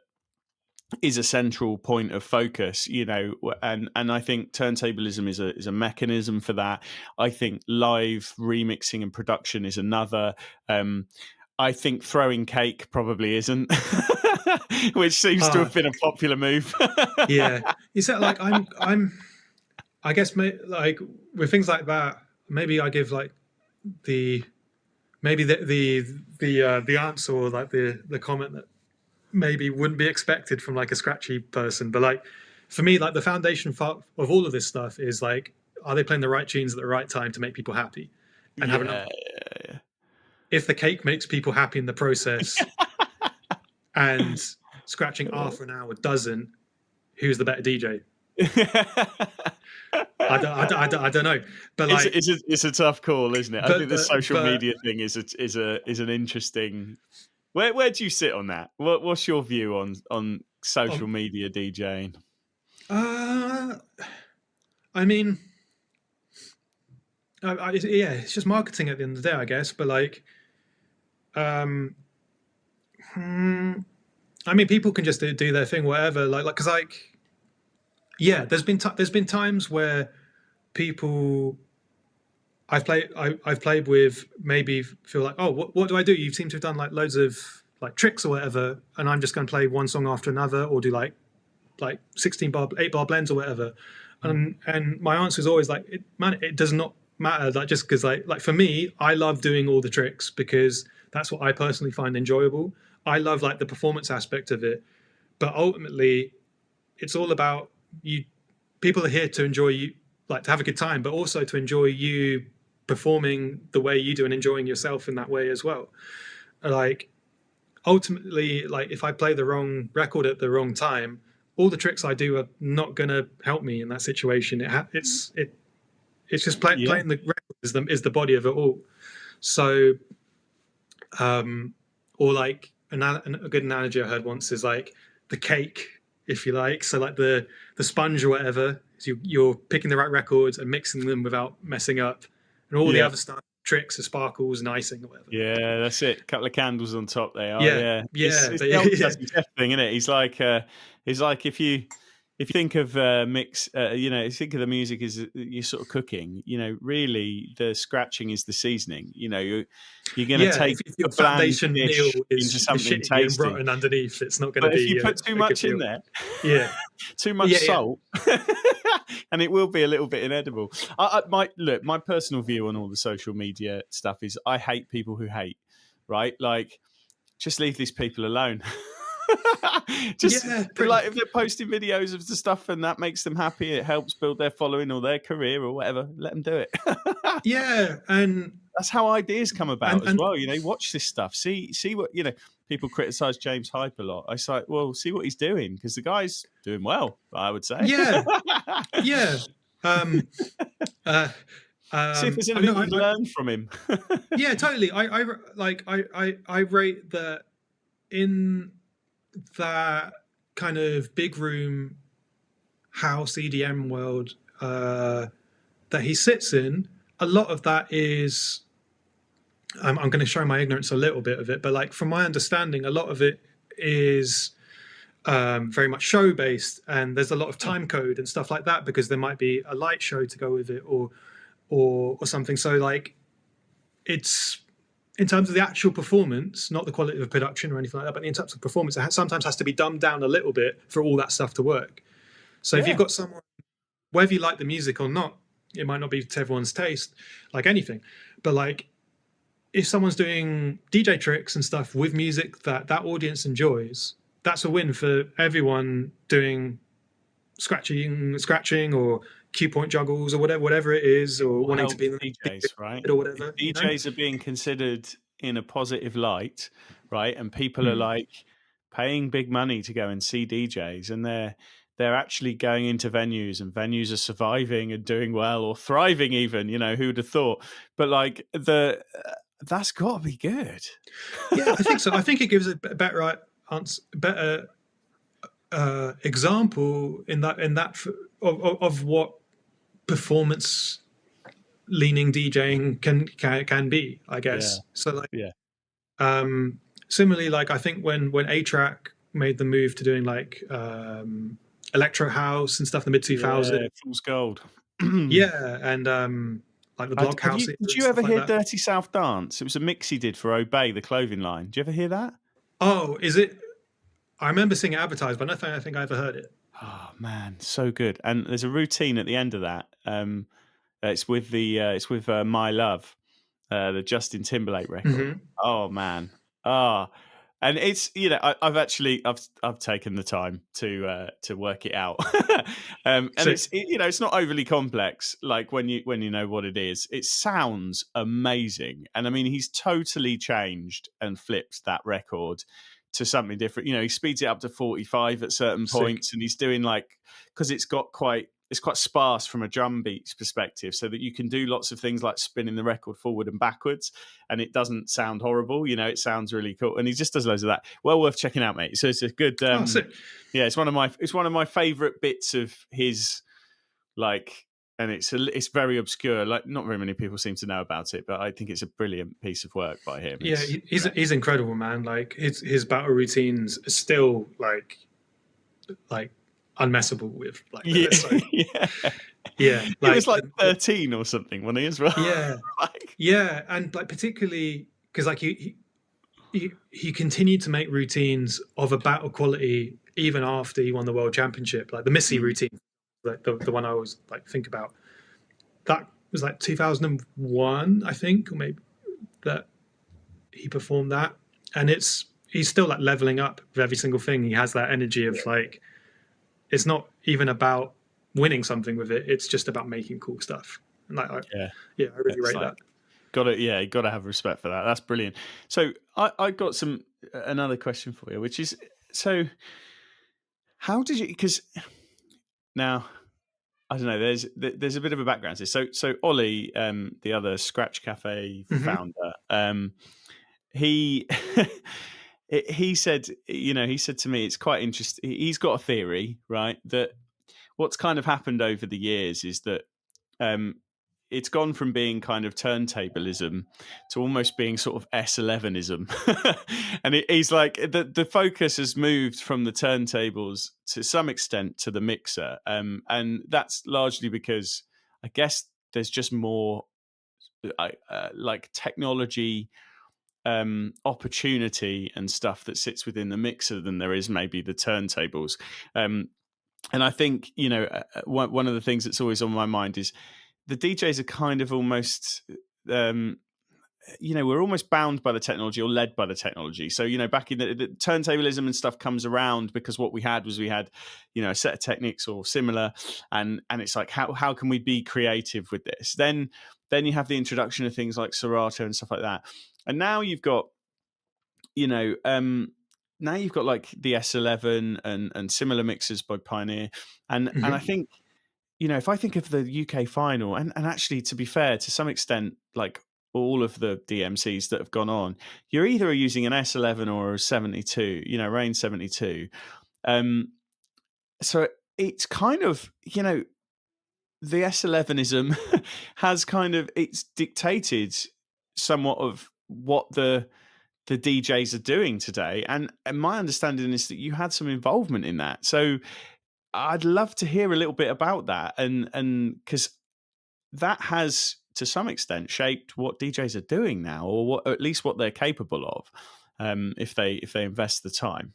is a central point of focus, and I think turntablism is a mechanism for that. I think live remixing and production is another. I think throwing cake probably isn't, which seems to have been a popular move. Yeah, you said like I guess like with things like that, maybe I give like the answer or like the comment that maybe wouldn't be expected from like a scratchy person, but like for me, like the foundation of all of this stuff is like, are they playing the right tunes at the right time to make people happy and have enough? If the cake makes people happy in the process and scratching after an hour doesn't, who's the better DJ? I don't know, but like it's a tough call, isn't it? I think the social media thing is an interesting. Where do you sit on that? What's your view on social media DJing? I mean, it's just marketing at the end of the day, I guess. But like, I mean, people can just do their thing, whatever. Like, because like, yeah, there's been times where people I've played with maybe feel like, oh, what do I do? You seem to have done like loads of like tricks or whatever, and I'm just going to play one song after another, or do like 16-bar, 8-bar blends or whatever. And my answer is always like, it does not matter. Like just because like for me, I love doing all the tricks because that's what I personally find enjoyable. I love like the performance aspect of it, but ultimately, it's all about you. People are here to enjoy you, like to have a good time, but also to enjoy you performing the way you do and enjoying yourself in that way as well. Like ultimately, like if I play the wrong record at the wrong time, all the tricks I do are not going to help me in that situation. It's just playing the record is the body of it all. So, or like a good analogy I heard once is like the cake, if you like. So like the sponge or whatever, so you're picking the right records and mixing them without messing up, and all the other stuff, tricks, sparkles and icing or whatever. Yeah, that's it. A couple of candles on top. They are. Yeah. It's the Jeff thing, isn't it? He's like if you think of mix, you think of the music as you're sort of cooking. Really, the scratching is the seasoning. You're going to take if your foundation meal into something tasty and rotten underneath. It's not going to be. If you put too much in there, too much salt, and it will be a little bit inedible. My personal view on all the social media stuff is I hate people who hate. Right, like just leave these people alone. Just like if they're posting videos of the stuff and that makes them happy, it helps build their following or their career or whatever, let them do it. And that's how ideas come about as well. Watch this stuff, see what, people criticize James Hype a lot. I say, well, see what he's doing, because the guy's doing well, I would say. See if there's anything you can learn from him. Yeah, totally. I rate that in that kind of big room house EDM world that he sits in. A lot of that is, I'm going to show my ignorance a little bit of it, but like from my understanding, a lot of it is very much show based, and there's a lot of time code and stuff like that, because there might be a light show to go with it or something. So like, it's in terms of the actual performance, not the quality of production or anything like that, but in terms of performance, it sometimes has to be dumbed down a little bit for all that stuff to work. So if you've got someone, whether you like the music or not, it might not be to everyone's taste, like anything, but like if someone's doing DJ tricks and stuff with music that audience enjoys, that's a win for everyone doing scratching or cue point juggles or whatever it is, or wanting to be in the DJs, right? Or whatever. If DJs are being considered in a positive light, right? And people are like paying big money to go and see DJs, and they're actually going into venues, and venues are surviving and doing well or thriving even, who'd have thought? But like that's got to be good. Yeah, I think so. I think it gives a better example in that of what performance leaning DJing can be, I guess. So like, similarly, like I think when A-Track made the move to doing like electro house and stuff in the mid 2000s, Fool's Gold. And like the block house. Did you ever hear Dirty South Dance? It was a mix he did for Obey, the clothing line. Did you ever hear that? Oh, is it? I remember seeing it advertised, but I think I ever heard it. Oh man, so good! And there's a routine at the end of that. It's with My Love, the Justin Timberlake record. Mm-hmm. Oh man, and it's I've taken the time to work it out, and it's not overly complex. Like when you know what it is, it sounds amazing. And I mean, he's totally changed and flipped that record to something different. He speeds it up to 45 at certain points, and he's doing because it's quite sparse from a drum beats perspective, so that you can do lots of things like spinning the record forward and backwards, and it doesn't sound horrible. It sounds really cool, and he just does loads of that. Well worth checking out, mate. So it's a good. It's one of my favorite bits of his, and it's very obscure. Like, not very many people seem to know about it, but I think it's a brilliant piece of work by him. He's incredible, man. Like his battle routines are still like unmessable with. Like, he was like 13 or something, wasn't he, as well? And like particularly because like he continued to make routines of a battle quality even after he won the world championship. Like the Missy routine, like the one I always think about, that was like 2001, I think, or maybe, that he performed that, and he's still like leveling up with every single thing. He has that energy of like, it's not even about winning something with it, it's just about making cool stuff. And I really rate that. You got to have respect for that. That's brilliant. So I got another question for you, which is, so how did you, because now I don't know, there's a bit of a background to this. So Ollie, the other Scratch Cafe founder, he he said to me, it's quite interesting. He's got a theory, right, that what's kind of happened over the years is that it's gone from being kind of turntablism to almost being sort of S11ism. And he's like, the focus has moved from the turntables to some extent to the mixer. And that's largely because I guess there's just more like technology opportunity and stuff that sits within the mixer than there is maybe the turntables. And I think, one of the things that's always on my mind is the DJs are kind of almost we're almost bound by the technology or led by the technology. So, back in the turntablism and stuff comes around because what we had, a set of techniques or similar, and it's like how can we be creative with this? Then you have the introduction of things like Serato and stuff like that, and now you've got like the S11 and similar mixers by Pioneer, and I think if I think of the UK final, and actually, to be fair, to some extent, like all of the DMCs that have gone on, you're either using an S11 or a 72, Rain 72. So it's kind of, the S11ism has it's dictated somewhat of what the DJs are doing today. And my understanding is that you had some involvement in that. So I'd love to hear a little bit about that, and because that has, to some extent, shaped what DJs are doing now, or at least what they're capable of, if they invest the time.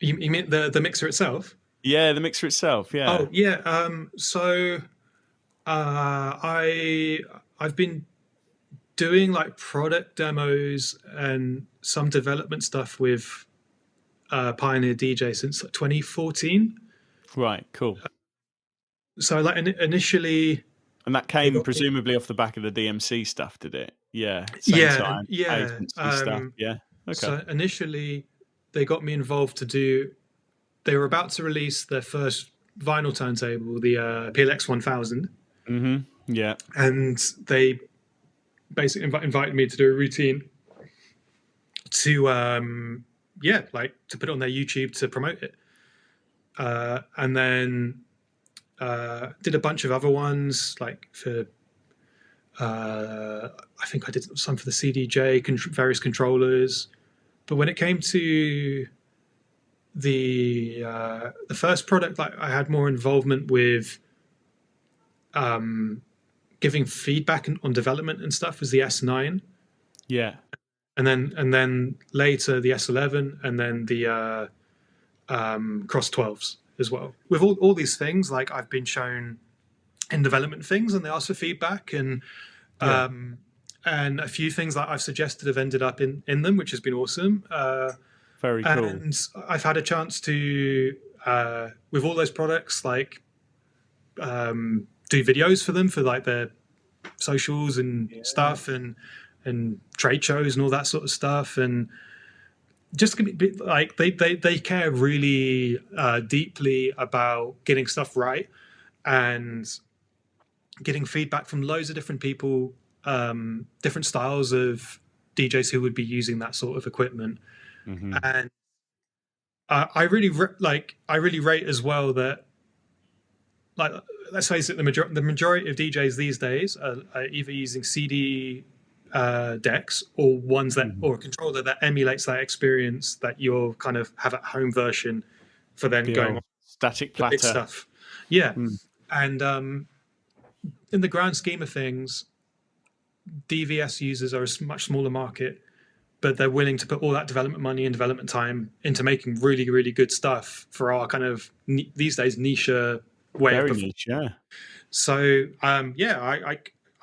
You mean the mixer itself? Yeah, the mixer itself. Yeah. Oh yeah. So I've been doing like product demos and some development stuff with Pioneer DJ since like 2014. Right. Cool. So like initially, and that came presumably off the back of the DMC stuff, did it? Yeah. Same time. Stuff. Yeah. Okay. So initially, they got me involved to do. They were about to release their first vinyl turntable, the PLX 1000. Mm-hmm. Yeah. And they basically invited me to do a routine to to put it on their YouTube to promote it, and then did a bunch of other ones like for I think I did some for the CDJ, various controllers. But when it came to the first product, like I had more involvement with giving feedback on development and stuff, was the S9. Yeah. And then later the S11, and then the Cross 12s as well. With all these things, like I've been shown in development things, and they ask for feedback, and a few things that I've suggested have ended up in them, which has been awesome. Very cool. And I've had a chance to, with all those products, like do videos for them for like their socials and stuff, and trade shows and all that sort of stuff, and just like they care really deeply about getting stuff right and getting feedback from loads of different people, different styles of DJs who would be using that sort of equipment. Mm-hmm. And I really rate as well that, like, let's face it, the majority of DJs these days are either using CD decks or ones that, or a controller that emulates that experience that you'll kind of have at home version for then going on static platter stuff. Yeah. And in the grand scheme of things, DVS users are a much smaller market, but they're willing to put all that development money and development time into making really, really good stuff for our kind of these days niche way Very of niche, yeah. So I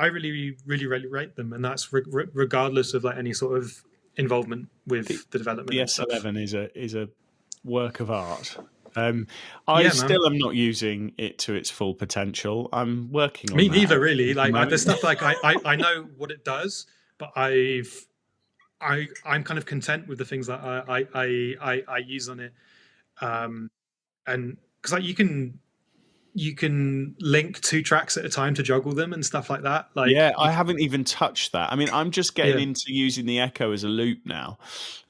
really, really, really rate them, and that's regardless of like any sort of involvement with the development. The S11 is a work of art. I still am not using it to its full potential. I'm working on Me that. neither, really. Like there's stuff like I know what it does, but I'm kind of content with the things that I use on it, and because like you can link 2 tracks at a time to juggle them and stuff like that. Like, I haven't even touched that. I mean, I'm just getting into using the Echo as a loop now,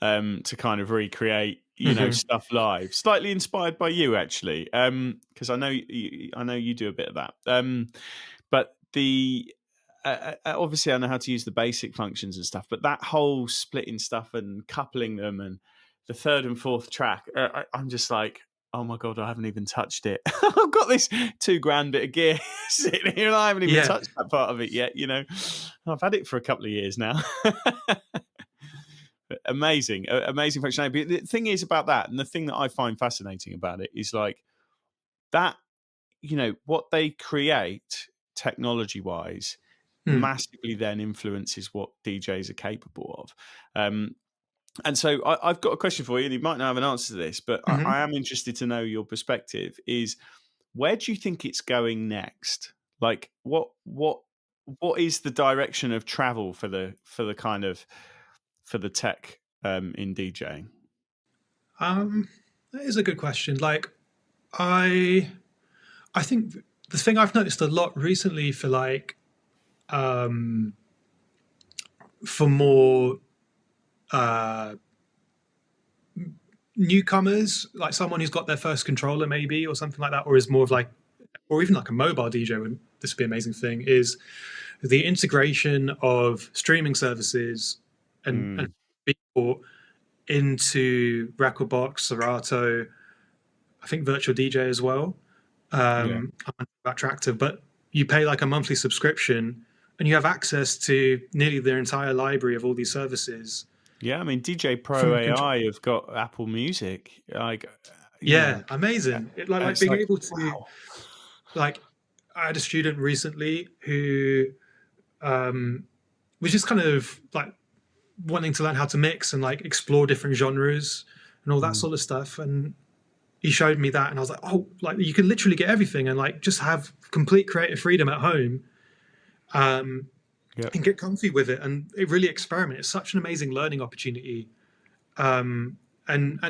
to kind of recreate, stuff live. Slightly inspired by you, actually, because I know you do a bit of that. But the obviously I know how to use the basic functions and stuff. But that whole splitting stuff and coupling them, and the 3rd and 4th track, I'm just like, oh my God, I haven't even touched it. I've got this $2,000 bit of gear sitting here and I haven't even touched that part of it yet. I've had it for a couple of years now. Amazing functionality. But the thing is about that, and the thing that I find fascinating about it is like that, what they create technology wise massively then influences what DJs are capable of. And so I've got a question for you, and you might not have an answer to this, but I am interested to know your perspective. Is where do you think it's going next? Like, what is the direction of travel for the kind of for the tech in DJing? That is a good question. Like, I think the thing I've noticed a lot recently for like for more newcomers, like someone who's got their first controller maybe or something like that, or is more of like, or even like a mobile DJ, this would be an amazing thing, is the integration of streaming services and people into Recordbox, Serato, I think Virtual DJ as well. I'm not about Tractive, but you pay like a monthly subscription and you have access to nearly their entire library of all these services. Yeah, I mean, DJ Pro AI have got Apple Music. Like, amazing. Like being able to, wow. Like, I had a student recently who was just kind of like wanting to learn how to mix and like explore different genres and all that sort of stuff. And he showed me that, and I was like, oh, like you can literally get everything and like just have complete creative freedom at home. And get comfy with it and really experiment. It's such an amazing learning opportunity, and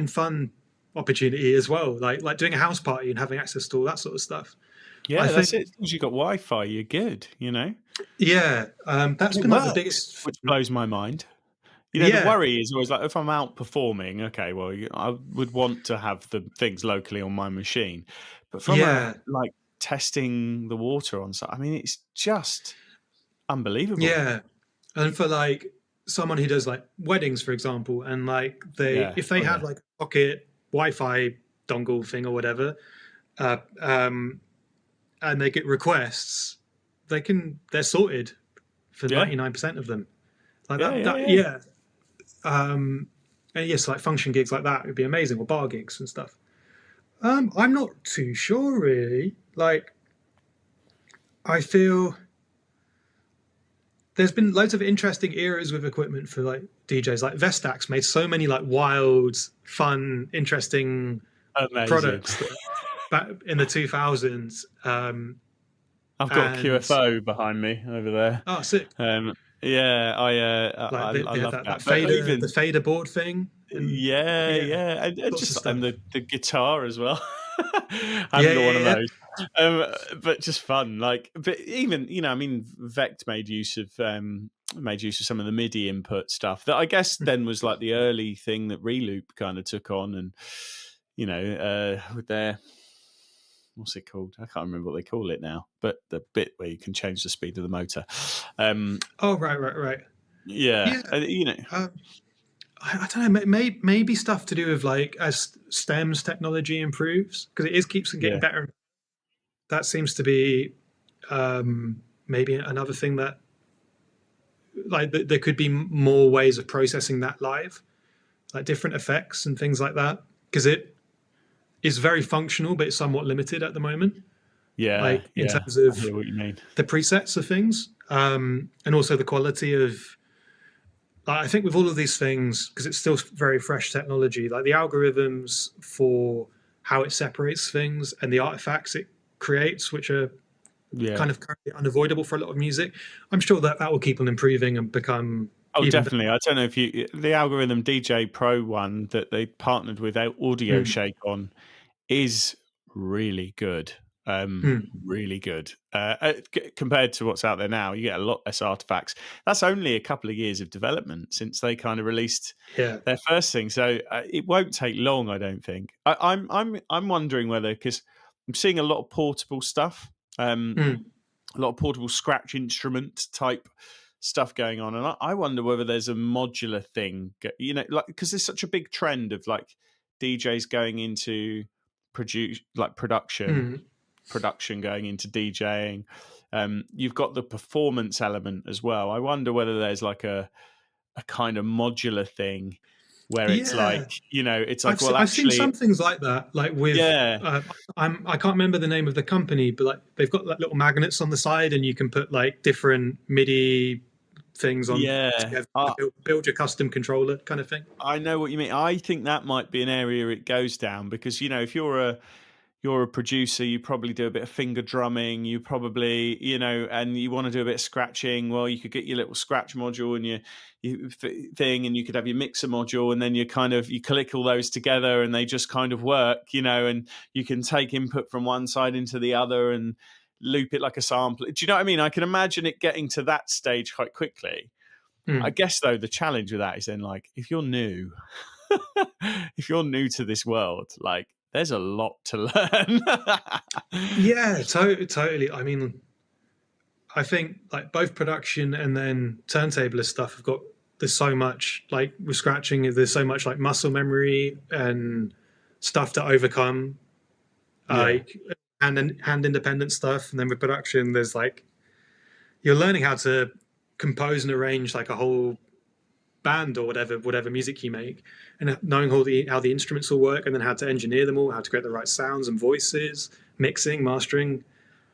fun opportunity as well. Like doing a house party and having access to all that sort of stuff. Yeah, that's it. As you got Wi-Fi, you're good. You know. Yeah, that's been like the biggest, which blows my mind. You know, the worry is always like if I'm out performing, okay, well, I would want to have the things locally on my machine, but from like testing the water on site, I mean, it's just unbelievable. Yeah, and for like someone who does like weddings, for example, and like if they have like a pocket Wi-Fi dongle thing or whatever, and they get requests, they're sorted for 99% of them. Like and yes, like function gigs like that would be amazing, or bar gigs and stuff. I'm not too sure really. Like, I feel there's been loads of interesting eras with equipment for like DJs. Like Vestax made so many like wild, fun, interesting products back in the 2000s. I've got a QFO behind me over there. Oh, sick. I love that. The fader board thing. And the guitar as well. I haven't got one of those. But just fun. Like, but even I mean, Vect made use of some of the MIDI input stuff that I guess then was like the early thing that Reloop kind of took on, and with their, what's it called? I can't remember what they call it now, but the bit where you can change the speed of the motor. Right. Yeah. I don't know. Maybe stuff to do with like as stems technology improves, because it keeps getting better. That seems to be maybe another thing that like there could be more ways of processing that live, like different effects and things like that, because it is very functional, but it's somewhat limited at the moment. Yeah, like in terms of I hear what you mean. The presets of things, and also the quality of. I think with all of these things, because it's still very fresh technology, like the algorithms for how it separates things and the artifacts it creates, which are kind of currently unavoidable for a lot of music, I'm sure that will keep on improving and become. Oh, definitely. I don't know if the algorithm DJ Pro one that they partnered with Audio Shake on is really good. Really good compared to what's out there now. You get a lot less artifacts. That's only a couple of years of development since they kind of released their first thing, so it won't take long, I don't think. I'm wondering whether, because I'm seeing a lot of portable stuff, a lot of portable scratch instrument type stuff going on, and I wonder whether there's a modular thing, like, because there's such a big trend of like DJs going into production going into DJing. You've got the performance element as well. I wonder whether there's like a kind of modular thing where it's like, Yeah, it's like, well, I've seen actually, some things like that, like with yeah, I can't remember the name of the company, but like they've got like little magnets on the side, and you can put like different MIDI things on yeah. together to build your custom controller kind of thing. I know what you mean. I think that might be an area it goes down because if you're a producer, you probably do a bit of finger drumming, you probably, and you want to do a bit of scratching. Well, you could get your little scratch module and your thing, and you could have your mixer module, and then you click all those together and they just kind of work, and you can take input from one side into the other and loop it like a sampler. Do you know what I mean? I can imagine it getting to that stage quite quickly. I guess though the challenge with that is then like if you're new, if you're new to this world, like there's a lot to learn. Yeah, totally. I mean, I think like both production and then Turntablist stuff have got, there's so much like with scratching, there's so much like muscle memory and stuff to overcome, like hand independent stuff. And then with production, there's like you're learning how to compose and arrange like a whole band or whatever music you make, and knowing how the instruments will work, and then how to engineer them all, how to create the right sounds and voices, mixing, mastering.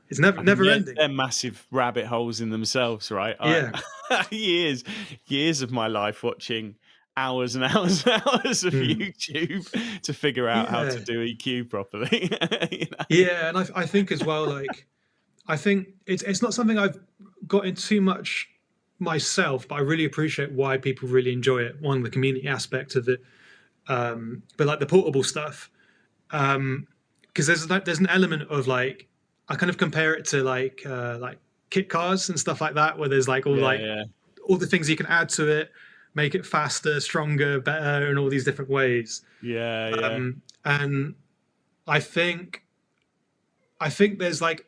It's never ending. They're massive rabbit holes in themselves, right? Yeah. Years of my life watching hours and hours and hours of YouTube to figure out how to do EQ properly. Yeah, and I think as well, like I think it's not something I've got in too much myself, but I really appreciate why people really enjoy it. One, the community aspect of it, but like the portable stuff, because there's an element of like I kind of compare it to like kit cars and stuff like that, where there's like all the things you can add to it, make it faster, stronger, better, in all these different ways. And I think there's like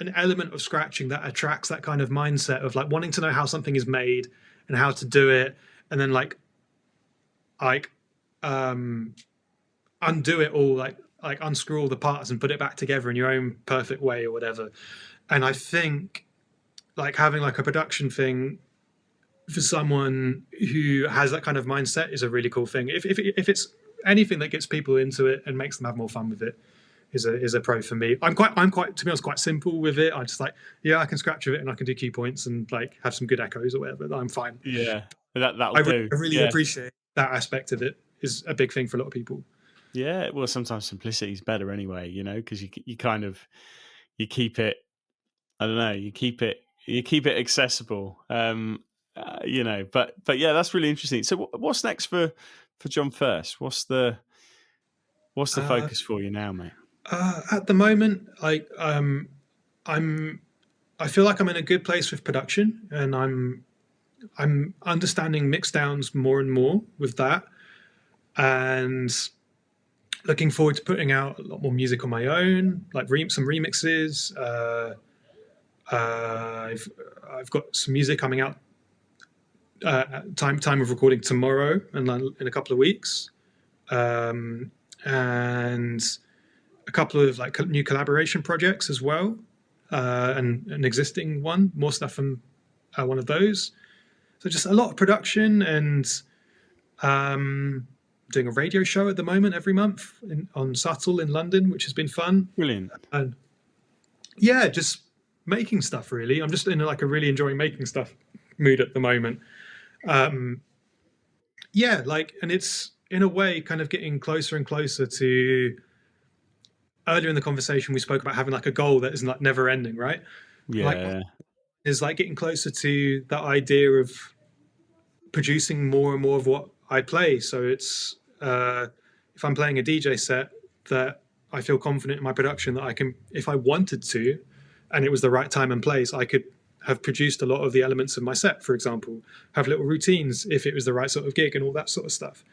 an element of scratching that attracts that kind of mindset of like wanting to know how something is made and how to do it, and then like undo it all, like unscrew all the parts and put it back together in your own perfect way or whatever. And I think like having like a production thing for someone who has that kind of mindset is a really cool thing. If it's anything that gets people into it and makes them have more fun with it, is a pro for me. I'm quite to be honest quite simple with it. I just like I can scratch with it and I can do key points and like have some good echoes or whatever. I'm fine. That'll do. I really appreciate that aspect of it. Is a big thing for a lot of people. Yeah, well, sometimes simplicity is better anyway, because you kind of you keep it. I don't know. You keep it accessible. But yeah, that's really interesting. So, what's next for Jon1st? What's the focus for you now, mate? At the moment, I feel like I'm in a good place with production, and I'm understanding mix downs more and more with that, and looking forward to putting out a lot more music on my own, like some remixes. I've got some music coming out. Time of recording tomorrow and in a couple of weeks, and a couple of like new collaboration projects as well, and an existing one, more stuff from one of those. So just a lot of production, and doing a radio show at the moment every month on Subtle in London, which has been fun. Brilliant. And yeah, just making stuff really. I'm just in like a really enjoying making stuff mood at the moment. And it's in a way kind of getting closer and closer to, earlier in the conversation we spoke about having like a goal that is like never ending, right? Is like getting closer to that idea of producing more and more of what I play. So it's if I'm playing a DJ set, that I feel confident in my production that I can, if I wanted to, and it was the right time and place, I could have produced a lot of the elements of my set, for example, have little routines if it was the right sort of gig and all that sort of stuff.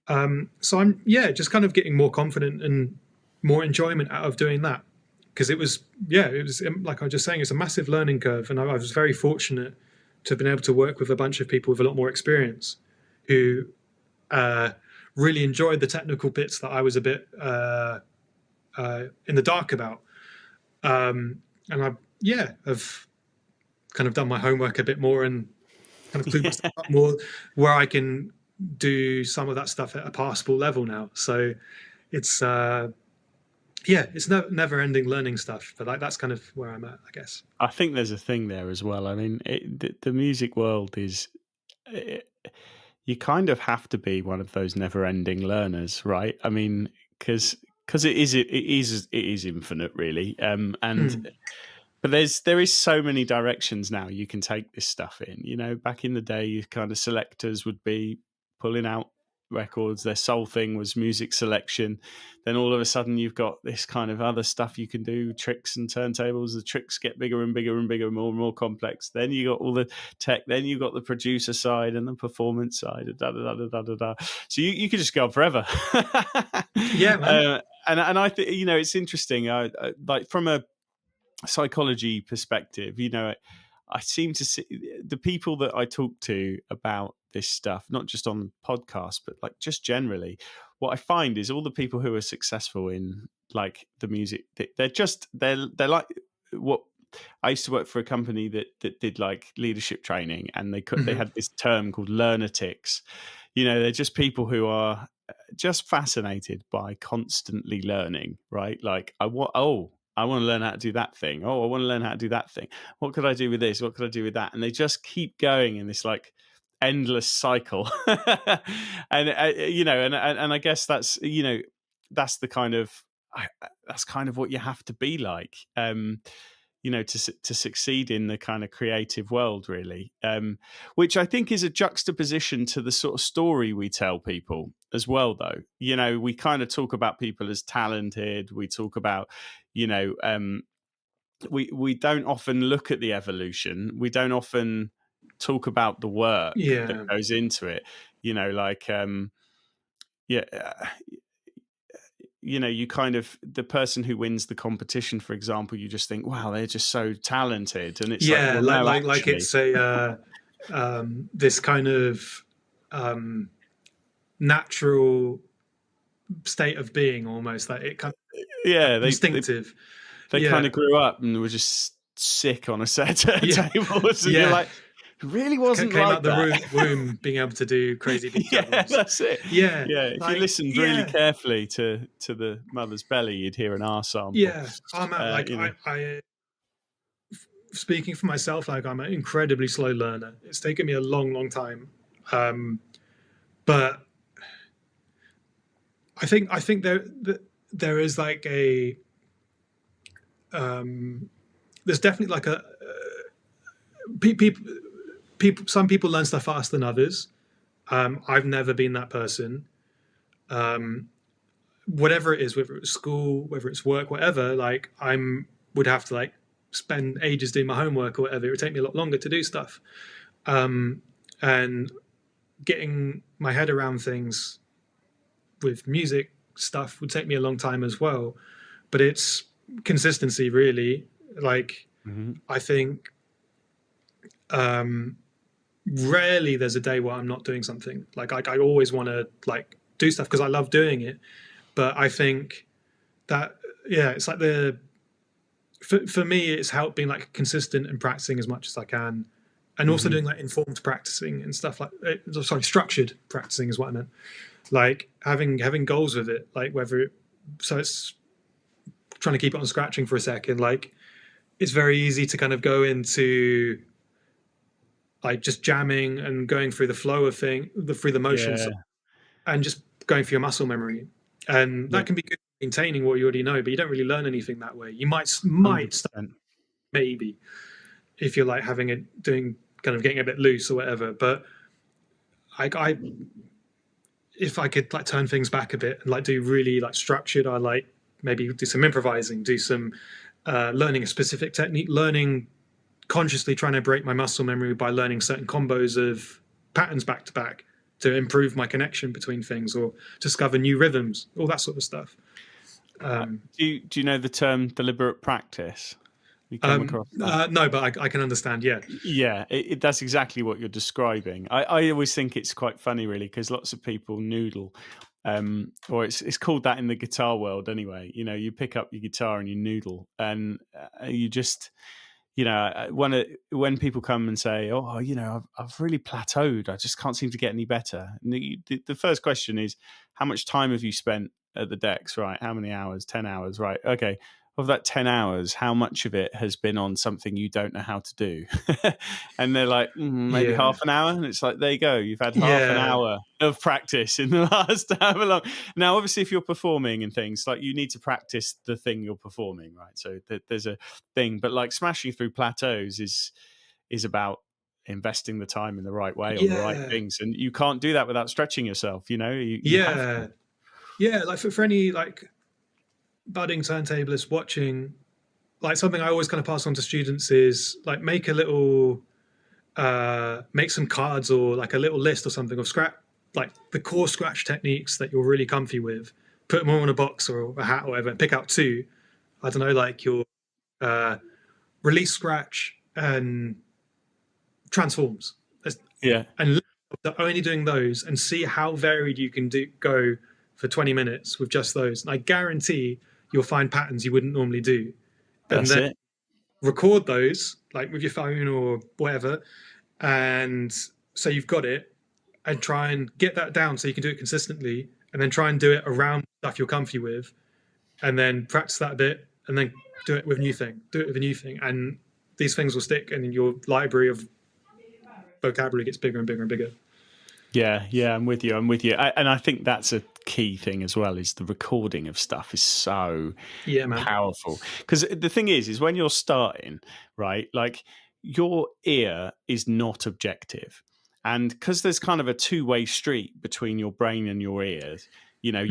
So I'm just kind of getting more confident and more enjoyment out of doing that, because it was like I was just saying, it's a massive learning curve, and I was very fortunate to have been able to work with a bunch of people with a lot more experience who really enjoyed the technical bits that I was a bit in the dark about, and have kind of done my homework a bit more and kind of clued myself up more, where I can do some of that stuff at a passable level now. So it's it's never ending learning stuff, but like that's kind of where I'm at, I guess. I think there's a thing there as well. I mean, the music world is. You kind of have to be one of those never-ending learners, right? I mean, because it is infinite, really. But there is so many directions now you can take this stuff in. You know, back in the day, you kind of selectors would be pulling out records. Their sole thing was music selection. Then all of a sudden, you've got this kind of other stuff you can do, tricks and turntables. The tricks get bigger and bigger and bigger, more and more complex. Then you got all the tech. Then you got the producer side and the performance side. So you could just go on forever. Yeah, man. And I think it's interesting. Like from a psychology perspective, I seem to see the people that I talk to about this stuff, not just on the podcast, but like just generally, what I find is all the people who are successful in like the music, they're like what I used to work for a company that did like leadership training, and they had this term called learnetics. They're just people who are just fascinated by constantly learning, right? Like I want to learn how to do that thing. Oh, I want to learn how to do that thing. What could I do with this? What could I do with that? And they just keep going in this like endless cycle. And I guess that's that's the kind of that's kind of what you have to be like. To succeed in the kind of creative world, really, which I think is a juxtaposition to the sort of story we tell people as well, though. We kind of talk about people as talented. We talk about, we don't often look at the evolution. We don't often talk about the work that goes into it. You kind of, the person who wins the competition, for example, you just think, wow, they're just so talented. And it's like it's a this kind of natural state of being, almost like it kind of instinctive. They kind of grew up and were just sick on a set of tables, and you're like, it really wasn't came like out that. the womb being able to do crazy beat juggles. That's it. Yeah, if you listened really carefully to the mother's belly, you'd hear an R sample. Yeah, I'm at, I speaking for myself, like I'm an incredibly slow learner. It's taken me a long time, but I think there is like a there's definitely like a people. Some people learn stuff faster than others. I've never been that person. Whatever it is, whether it's school, whether it's work, whatever, like would have to like spend ages doing my homework or whatever. It would take me a lot longer to do stuff. And getting my head around things with music stuff would take me a long time as well. But it's consistency, really. Like, I think rarely there's a day where I'm not doing something. Like I always want to like do stuff because I love doing it. But I think that, it's like for me, it's helped being like consistent and practicing as much as I can. And also doing like informed practicing and stuff like, structured practicing is what I meant. Like having goals with it, like so it's trying to keep it on scratching for a second. Like it's very easy to kind of go into like just jamming and going through the flow of through the motions and just going for your muscle memory. And that can be good maintaining what you already know, but you don't really learn anything that way. You might start maybe if you're like getting a bit loose or whatever. But if I could like turn things back a bit and like do really like structured, I like maybe do some improvising, do some learning a specific technique, consciously trying to break my muscle memory by learning certain combos of patterns back to back to improve my connection between things or discover new rhythms, all that sort of stuff. Do you know the term deliberate practice? You come across that? No, but I can understand. That's exactly what you're describing. I always think it's quite funny, really, because lots of people noodle, or it's called that in the guitar world anyway. You pick up your guitar and you noodle, and you just you know, when people come and say, "Oh, you know, I've really plateaued. I just can't seem to get any better." And the first question is, "How much time have you spent at the decks?" Right? How many hours? 10 hours. Right? Okay. Of that 10 hours, how much of it has been on something you don't know how to do? And they're like, maybe Yeah. half an hour. And it's like, there you go. You've had half an Yeah. hour of practice in the last however long. Now, obviously, if you're performing and things, like, you need to practice the thing you're performing, right? So there's a thing, but like smashing through plateaus is about investing the time in the right way on the right Yeah. things, and you can't do that without stretching yourself. You know, you have to. Yeah. Like for any like budding turntablists watching, like something I always kind of pass on to students is like make a little make some cards or like a little list or something of scratch, like the core scratch techniques that you're really comfy with. Put them all in a box or a hat or whatever, and pick out two. I don't know, like your uh, release scratch and transforms. Yeah, And only doing those and see how varied you can go for 20 minutes with just those. And I guarantee you'll find patterns you wouldn't normally do. And that's then it. record those, like with your phone or whatever. And so you've got it, and try and get that down so you can do it consistently. And then try and do it around stuff you're comfy with. And then practice that a bit. And then do it with a new thing. Do it with a new thing. And these things will stick. And your library of vocabulary gets bigger and bigger and bigger. Yeah, I'm with you. And I think that's a key thing as well, is the recording of stuff is so powerful. Because the thing is when you're starting, right, like your ear is not objective. And because there's kind of a two-way street between your brain and your ears, you know,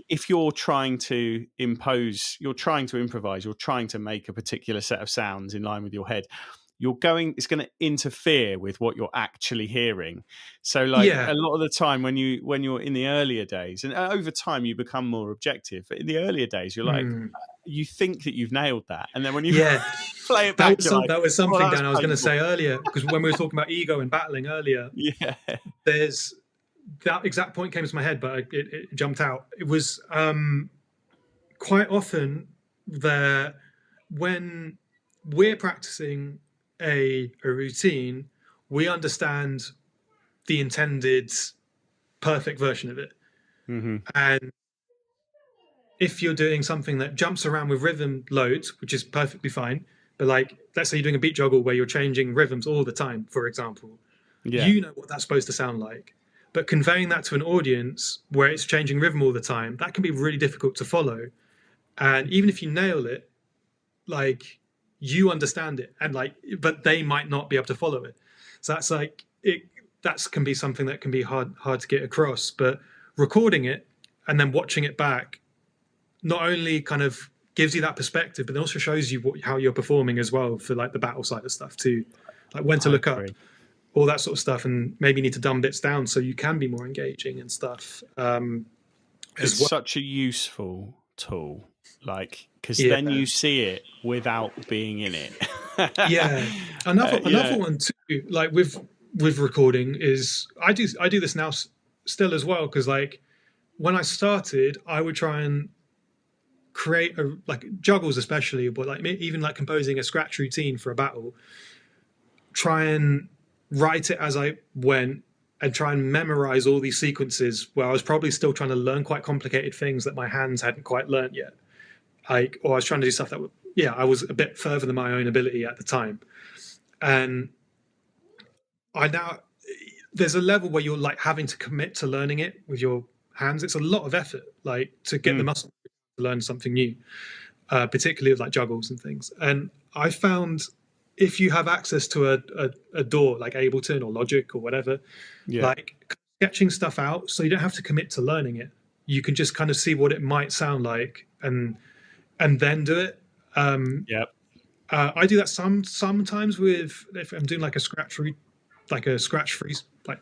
if you're trying to impose, you're trying to improvise, you're trying to make a particular set of sounds in line with your head, it's going to interfere with what you're actually hearing. So like a lot of the time when you're in the earlier days, and over time you become more objective, but in the earlier days you're like, you think that you've nailed that, and then when you play it back, that was something, Dan, I was going to say earlier, because when we were talking about ego and battling earlier, there's that exact point came to my head, but it jumped out. It was quite often that when we're practicing a routine, we understand the intended perfect version of it. And if you're doing something that jumps around with rhythm loads, which is perfectly fine, but like, let's say you're doing a beat juggle where you're changing rhythms all the time, for example, you know what that's supposed to sound like. But conveying that to an audience where it's changing rhythm all the time, that can be really difficult to follow. And even if you nail it, like, you understand it, and like, but they might not be able to follow it. So that's like that can be something that can be hard to get across. But recording it and then watching it back not only kind of gives you that perspective, but it also shows you how you're performing as well, for like the battle side of stuff too, like when to look up, all that sort of stuff, and maybe you need to dumb bits down so you can be more engaging and stuff. It's such a useful tool, like, because then you see it without being in it. Another one too, like with recording, is I do this now still as well, because like when I started, I would try and create like juggles especially, but like even like composing a scratch routine for a battle, try and write it as I went and try and memorize all these sequences where I was probably still trying to learn quite complicated things that my hands hadn't quite learned yet. Like, or I was trying to do stuff that I was a bit further than my own ability at the time. And there's a level where you're like having to commit to learning it with your hands. It's a lot of effort, like, to get the muscle to learn something new, particularly with like juggles and things. And I found if you have access to a DAW like Ableton or Logic or whatever, like sketching stuff out, so you don't have to commit to learning it. You can just kind of see what it might sound like and then do it. I do that sometimes with, if I'm doing like a scratch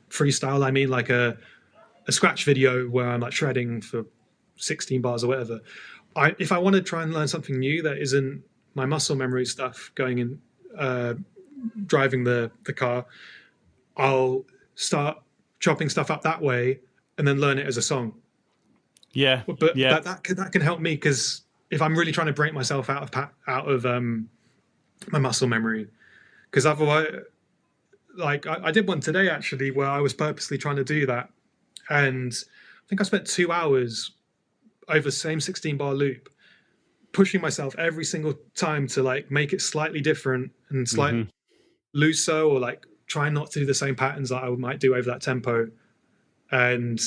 freestyle. I mean, like a scratch video where I'm like shredding for 16 bars or whatever. If I want to try and learn something new that isn't my muscle memory stuff going in, driving the car, I'll start chopping stuff up that way and then learn it as a song. But that can help me, because if I'm really trying to break myself out of my muscle memory. Because otherwise, like I did one today actually where I was purposely trying to do that, and I think I spent 2 hours over the same 16 bar loop, pushing myself every single time to like make it slightly different and slightly looser, or like try not to do the same patterns that I might do over that tempo. And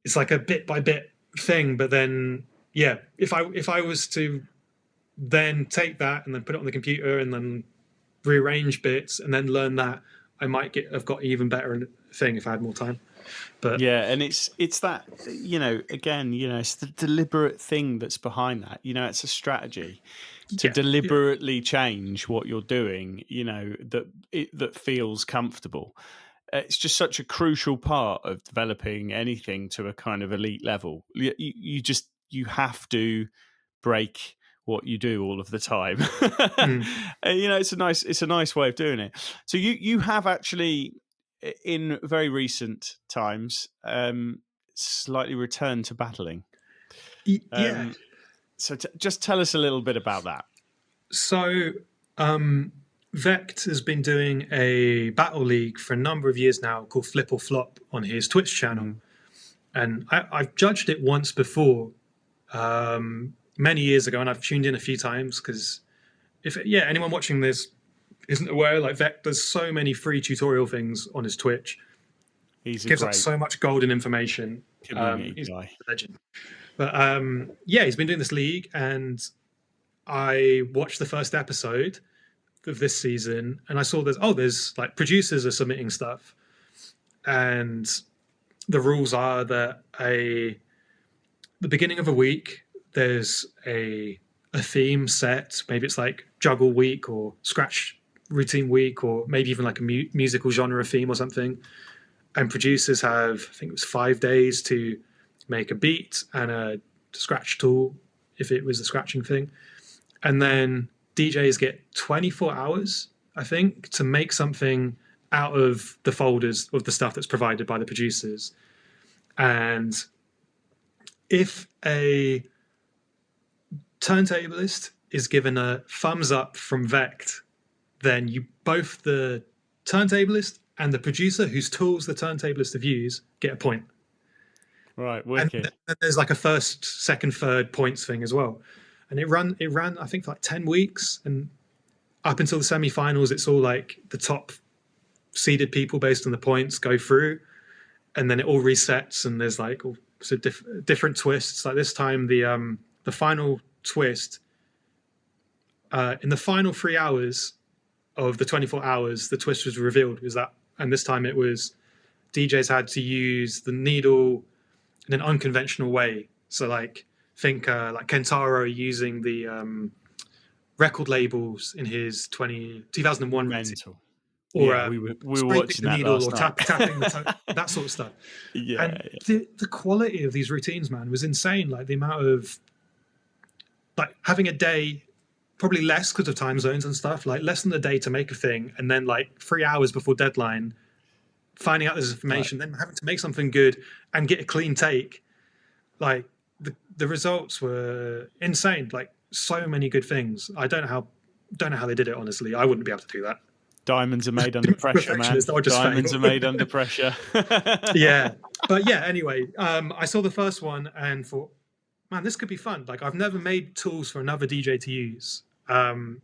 it's like a bit by bit thing. But then, yeah, if I was to then take that and then put it on the computer and then rearrange bits and then learn that, I might have got even better thing if I had more time. But yeah, and it's that, you know, again, you know, it's the deliberate thing that's behind that. You know, it's a strategy to deliberately change what you're doing, you know, that feels comfortable. It's just such a crucial part of developing anything to a kind of elite level. You have to break what you do all of the time. You know, it's a nice way of doing it. So you have actually, in very recent times, slightly returned to battling. Yeah. So just tell us a little bit about that. So Vect has been doing a battle league for a number of years now called Flip or Flop on his Twitch channel. And I've judged it once before, many years ago, and I've tuned in a few times because anyone watching this isn't aware, like Vect does so many free tutorial things on his Twitch. He gives up so much golden information. He's a legend. But he's been doing this league, and I watched the first episode of this season, and I saw there's like producers are submitting stuff, and the rules are that the beginning of a week there's a theme set. Maybe it's like juggle week or scratch routine week, or maybe even like a musical genre theme or something. And producers have, I think it was 5 days to make a beat and a scratch tool if it was a scratching thing. And then DJs get 24 hours, I think, to make something out of the folders of the stuff that's provided by the producers. And if a turntablist is given a thumbs up from Vect, then both the turntablist and the producer whose tools the turntablist have used get a point. Right, wicked. And there's like a first, second, third points thing as well. And it ran I think for like 10 weeks, and up until the semi-finals it's all like the top seeded people based on the points go through, and then it all resets, and there's like all sort of different twists. Like this time the final twist, in the final 3 hours of the 24 hours, the twist was revealed, and this time it was DJs had to use the needle in an unconventional way. So like think like Kentaro using the record labels in his 2001 routine. Or we were watching that needle, last or tapping the that sort of stuff. The quality of these routines, man, was insane. Like the amount of like having a day, probably less because of time zones and stuff, like less than a day to make a thing, and then like 3 hours before deadline finding out this information, then having to make something good and get a clean take. Like the results were insane. Like so many good things. I don't know how they did it, honestly. I wouldn't be able to do that. Diamonds are made under pressure, man. Diamonds are made under pressure. Yeah. But yeah, anyway, I saw the first one and thought, man, this could be fun. Like I've never made tools for another DJ to use. And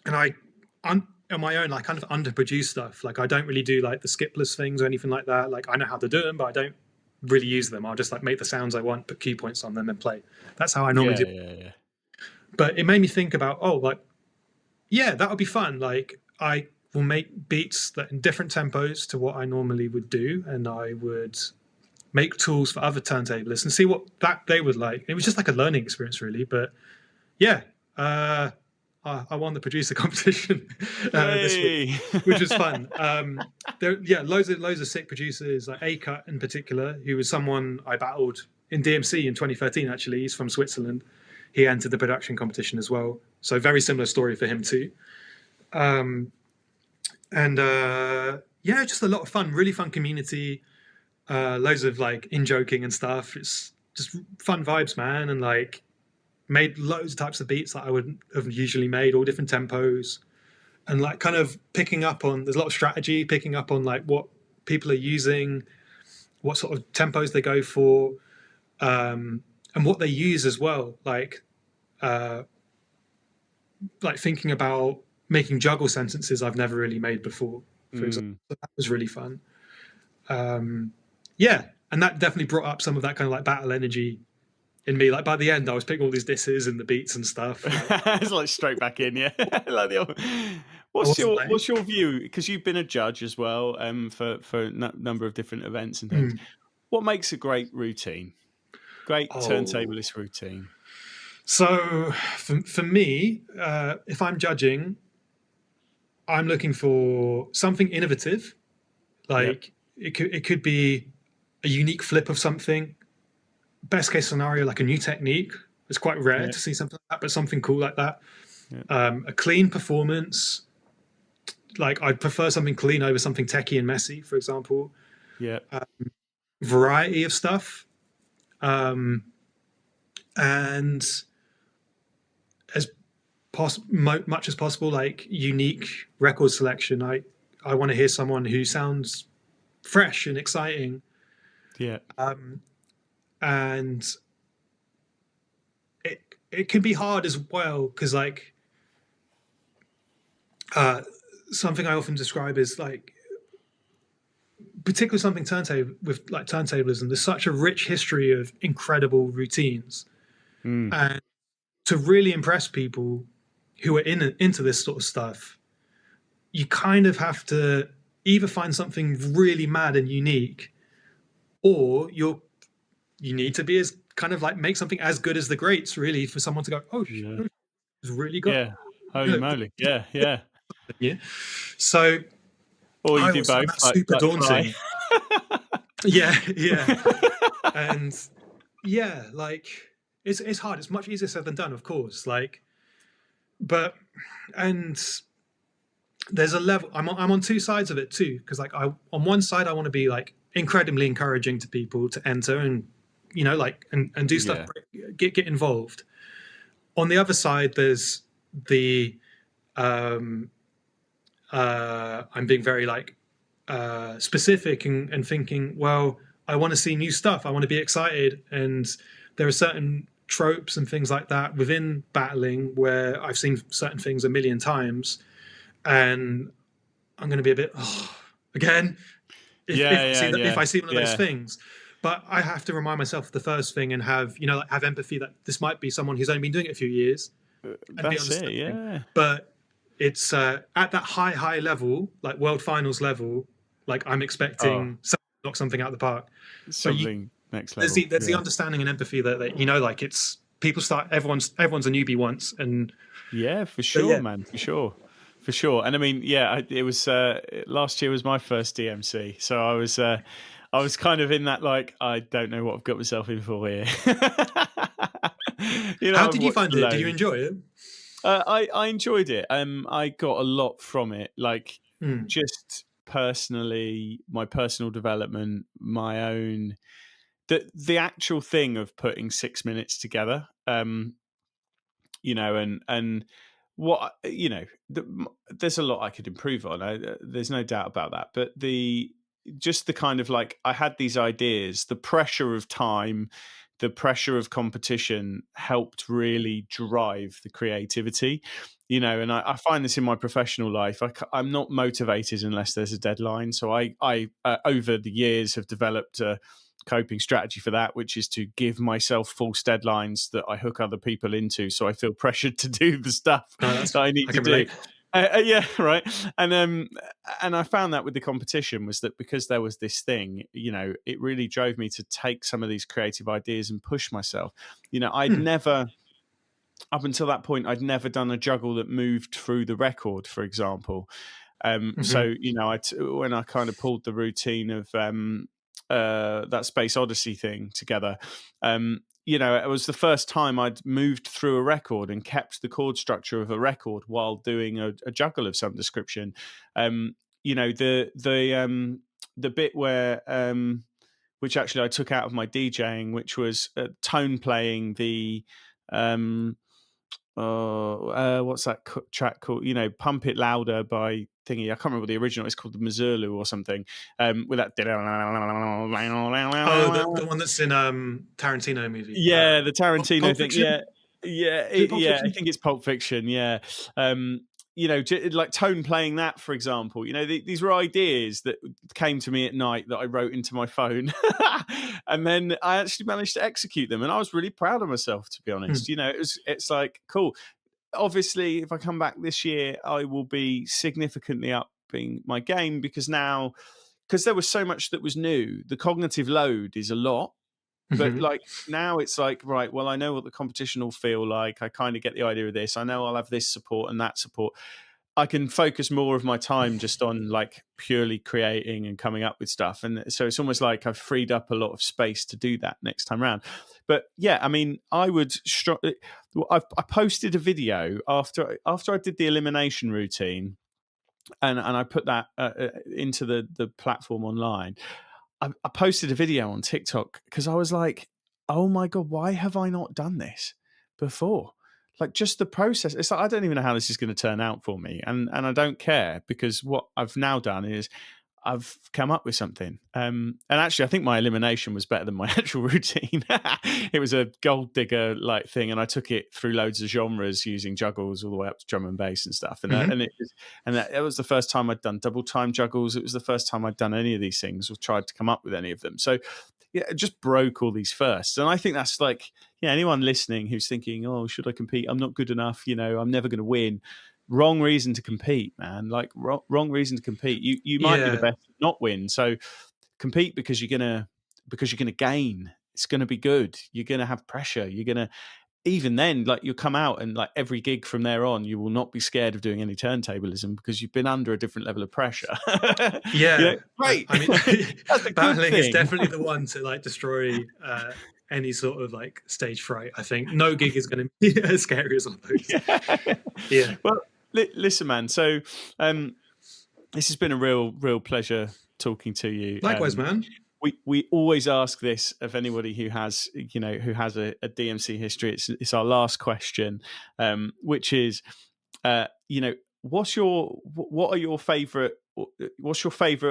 on my own, like kind of underproduce stuff. Like I don't really do like the skipless things or anything like that. Like I know how to do them, but I don't really use them. I'll just like make the sounds I want, put cue points on them and play. That's how I normally do it. Yeah. But it made me think about, that would be fun. Like I will make beats that in different tempos to what I normally would do, and I would make tools for other turntablists and see what that they would like. It was just like a learning experience, really. But yeah, I won the producer competition this week, which was fun. Loads of sick producers, like A-Cut in particular, who was someone I battled in DMC in 2013. Actually, he's from Switzerland. He entered the production competition as well. So very similar story for him too. Just a lot of fun, really fun community. Loads of like in joking and stuff. It's just fun vibes, man. And like, made loads of types of beats that I wouldn't have usually made, all different tempos, and like kind of picking up on. There's a lot of strategy, picking up on like what people are using, what sort of tempos they go for, and what they use as well. Like thinking about making juggle sentences I've never really made before, for example. So that was really fun. Yeah, and that definitely brought up some of that kind of like battle energy in me. Like by the end, I was picking all these disses and the beats and stuff. Like, it's like straight back in, yeah. Like what's your view? Because you've been a judge as well, for a number of different events and things. What makes a great routine? Great turntablist routine. So for me, if I'm judging, I'm looking for something innovative. Like it could be a unique flip of something. Best case scenario, like a new technique. It's quite rare to see something like that, but something cool like that. A clean performance. Like I'd prefer something clean over something techie and messy, for example. Variety of stuff. And as much as possible, like unique record selection. I want to hear someone who sounds fresh and exciting. And it can be hard as well, because like something I often describe is like, particularly something with like turntablism, there's such a rich history of incredible routines, and to really impress people who are into this sort of stuff, you kind of have to either find something really mad and unique, or you need to be as kind of like make something as good as the greats, really, for someone to go, oh, it's really good. Yeah, holy moly, yeah. So, or you do both. That's super daunting. yeah, and like it's hard. It's much easier said than done, of course. Like, and there's a level. I'm on two sides of it too, because like on one side I want to be like incredibly encouraging to people to enter and like and do stuff, get involved. On the other side, there's the I'm being very like specific and thinking, well, I want to see new stuff. I want to be excited, and there are certain tropes and things like that within battling where I've seen certain things a million times, and I'm going to be a bit again if I see one of those things. But I have to remind myself of the first thing and have have empathy that this might be someone who's only been doing it a few years. That's it, yeah. But it's at that high level, like world finals level, like I'm expecting someone to knock something out of the park. Something next level. There's the understanding and empathy that like it's people start. Everyone's a newbie once, and for sure, man, for sure. And I mean, it was last year was my first DMC, so I was kind of in that like, I don't know what I've got myself in for here. How did you find it? Did you enjoy it? I enjoyed it. I got a lot from it, like just personally, my personal development, my own, the actual thing of putting 6 minutes together, and what, there's a lot I could improve on. There's no doubt about that. But just the kind of like, I had these ideas, the pressure of time, the pressure of competition helped really drive the creativity, and I find this in my professional life. I'm not motivated unless there's a deadline. So I over the years have developed a coping strategy for that, which is to give myself false deadlines that I hook other people into, so I feel pressured to do the stuff that I need to do. Right. And I found that with the competition was that because there was this thing, it really drove me to take some of these creative ideas and push myself. I'd never, up until that point, I'd never done a juggle that moved through the record, for example. So, when I kind of pulled the routine of that Space Odyssey thing together, it was the first time I'd moved through a record and kept the chord structure of a record while doing a juggle of some description. The bit where which actually I took out of my DJing, which was tone playing the What's that track called? Pump It Louder by thingy. I can't remember the original. It's called the Missoula or something. With that. Oh, the one that's in Tarantino movie. Yeah, the Tarantino Pulp thing. Fiction? Yeah, Pulp I Fiction? think it's Pulp Fiction. Yeah. Like Tone playing that, for example. These were ideas that came to me at night that I wrote into my phone, and then I actually managed to execute them, and I was really proud of myself, to be honest. It's like cool. Obviously, if I come back this year, I will be significantly upping my game because there was so much that was new. The cognitive load is a lot. But like now it's like, right, well, I know what the competition will feel like. I kind of get the idea of this. I know I'll have this support and that support. I can focus more of my time just on like purely creating and coming up with stuff. And so it's almost like I've freed up a lot of space to do that next time around. But yeah, I mean, I posted a video after I did the elimination routine and I put that into the platform online. I posted a video on TikTok because I was like, oh my God, why have I not done this before? Like just the process. It's like, I don't even know how this is going to turn out for me. And I don't care because what I've now done is I've come up with something. And actually, I think my elimination was better than my actual routine. It was a gold digger like thing, and I took it through loads of genres using juggles all the way up to drum and bass and stuff. And that was the first time I'd done double time juggles. It was the first time I'd done any of these things or tried to come up with any of them. So yeah, it just broke all these firsts. And I think that's like, anyone listening who's thinking, oh, should I compete? I'm not good enough. I'm never going to win. Wrong reason to compete, man. Like wrong reason to compete. You might be the best, not win. So compete because you're gonna gain. It's gonna be good. You're gonna have pressure. You're gonna even then, like you'll come out and like every gig from there on, you will not be scared of doing any turntablism because you've been under a different level of pressure. Great. I mean, that's a good battling thing. is definitely the one to like destroy any sort of like stage fright. I think no gig is going to be as scary as all those. Yeah. Well, listen, man. So this has been a real pleasure talking to you. Likewise, man. We always ask this of anybody who has a DMC history. It's our last question, which is, what's your favorite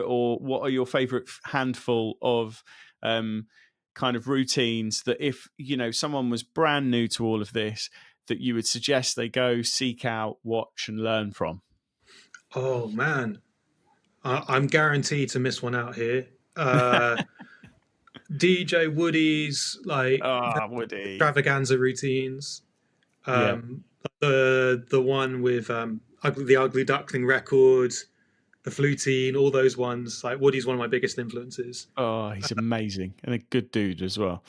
or what are your favorite handful of kind of routines that if someone was brand new to all of this, that you would suggest they go seek out, watch, and learn from? Oh man, I'm guaranteed to miss one out here. DJ Woody's like Woody extravaganza routines. The one with the Ugly Duckling record, the Flutine, all those ones. Like Woody's one of my biggest influences. Oh, he's amazing and a good dude as well.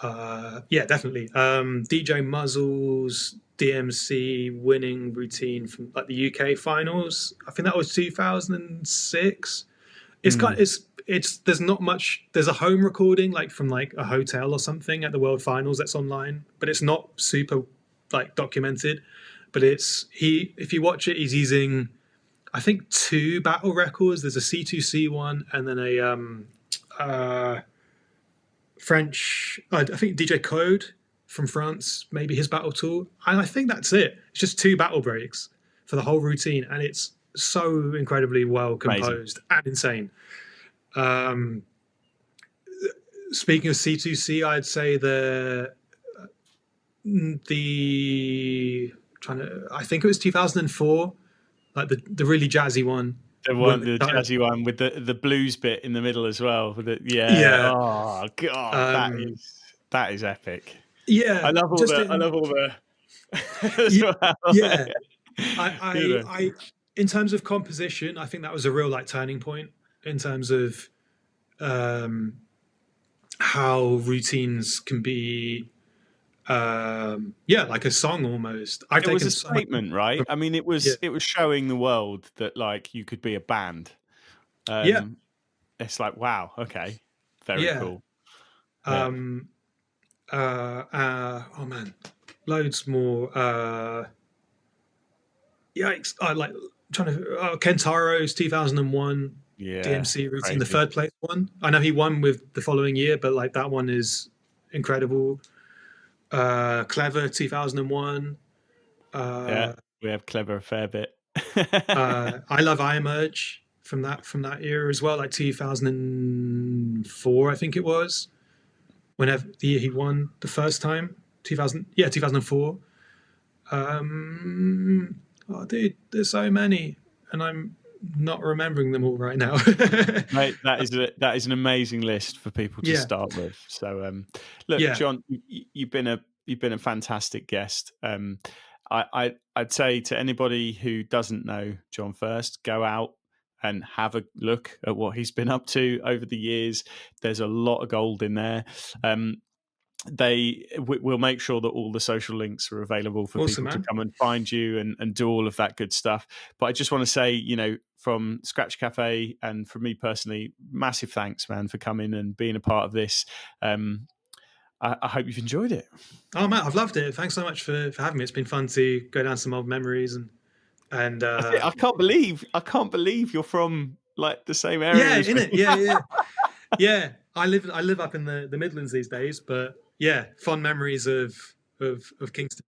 Yeah, definitely. DJ Muzzle's DMC winning routine from like the UK finals. I think that was 2006. It's there's not much. There's a home recording like from like a hotel or something at the World Finals that's online, but it's not super like documented. But if you watch it, he's using I think 2 battle records. There's a C2C one and then a French, I think DJ Code from France, maybe his battle tool. And I think that's it. It's just 2 battle breaks for the whole routine. And it's so incredibly well composed and insane. Speaking of C2C, I'd say I think it was 2004, like the really jazzy one. The jazzy one with the blues bit in the middle as well. Yeah. Oh God, that is epic. Yeah, I love all the. Yeah, I in terms of composition, I think that was a real like turning point in terms of how routines can be. Like a song almost. It was a statement, right? I mean, it was showing the world that like you could be a band. It's like, wow, okay, very cool. Oh man, loads more. Yikes! I like trying to Kentaro's 2001 DMC routine, crazy. The 3rd place one. I know he won with the following year, but like that one is incredible. Clever 2001. Yeah, we have Clever a fair bit. I Love I Emerge from that era as well, like 2004, I think it was. Whenever the year he won the first time, 2004. Oh, dude, there's so many, and I'm not remembering them all right now. Mate, that is an amazing list for people to start with. So, look, John, you've been a fantastic guest. I'd say to anybody who doesn't know Jon1st, go out and have a look at what he's been up to over the years. There's a lot of gold in there. We'll make sure that all the social links are available for people to come and find you and do all of that good stuff. But I just want to say, from Scratch Cafe and from me personally, massive thanks, man, for coming and being a part of this. I hope you've enjoyed it. Oh, Matt, I've loved it. Thanks so much for having me. It's been fun to go down some old memories and I can't believe you're from like the same area. Yeah, innit? Yeah. I live up in the Midlands these days, but yeah, fond memories of Kingston.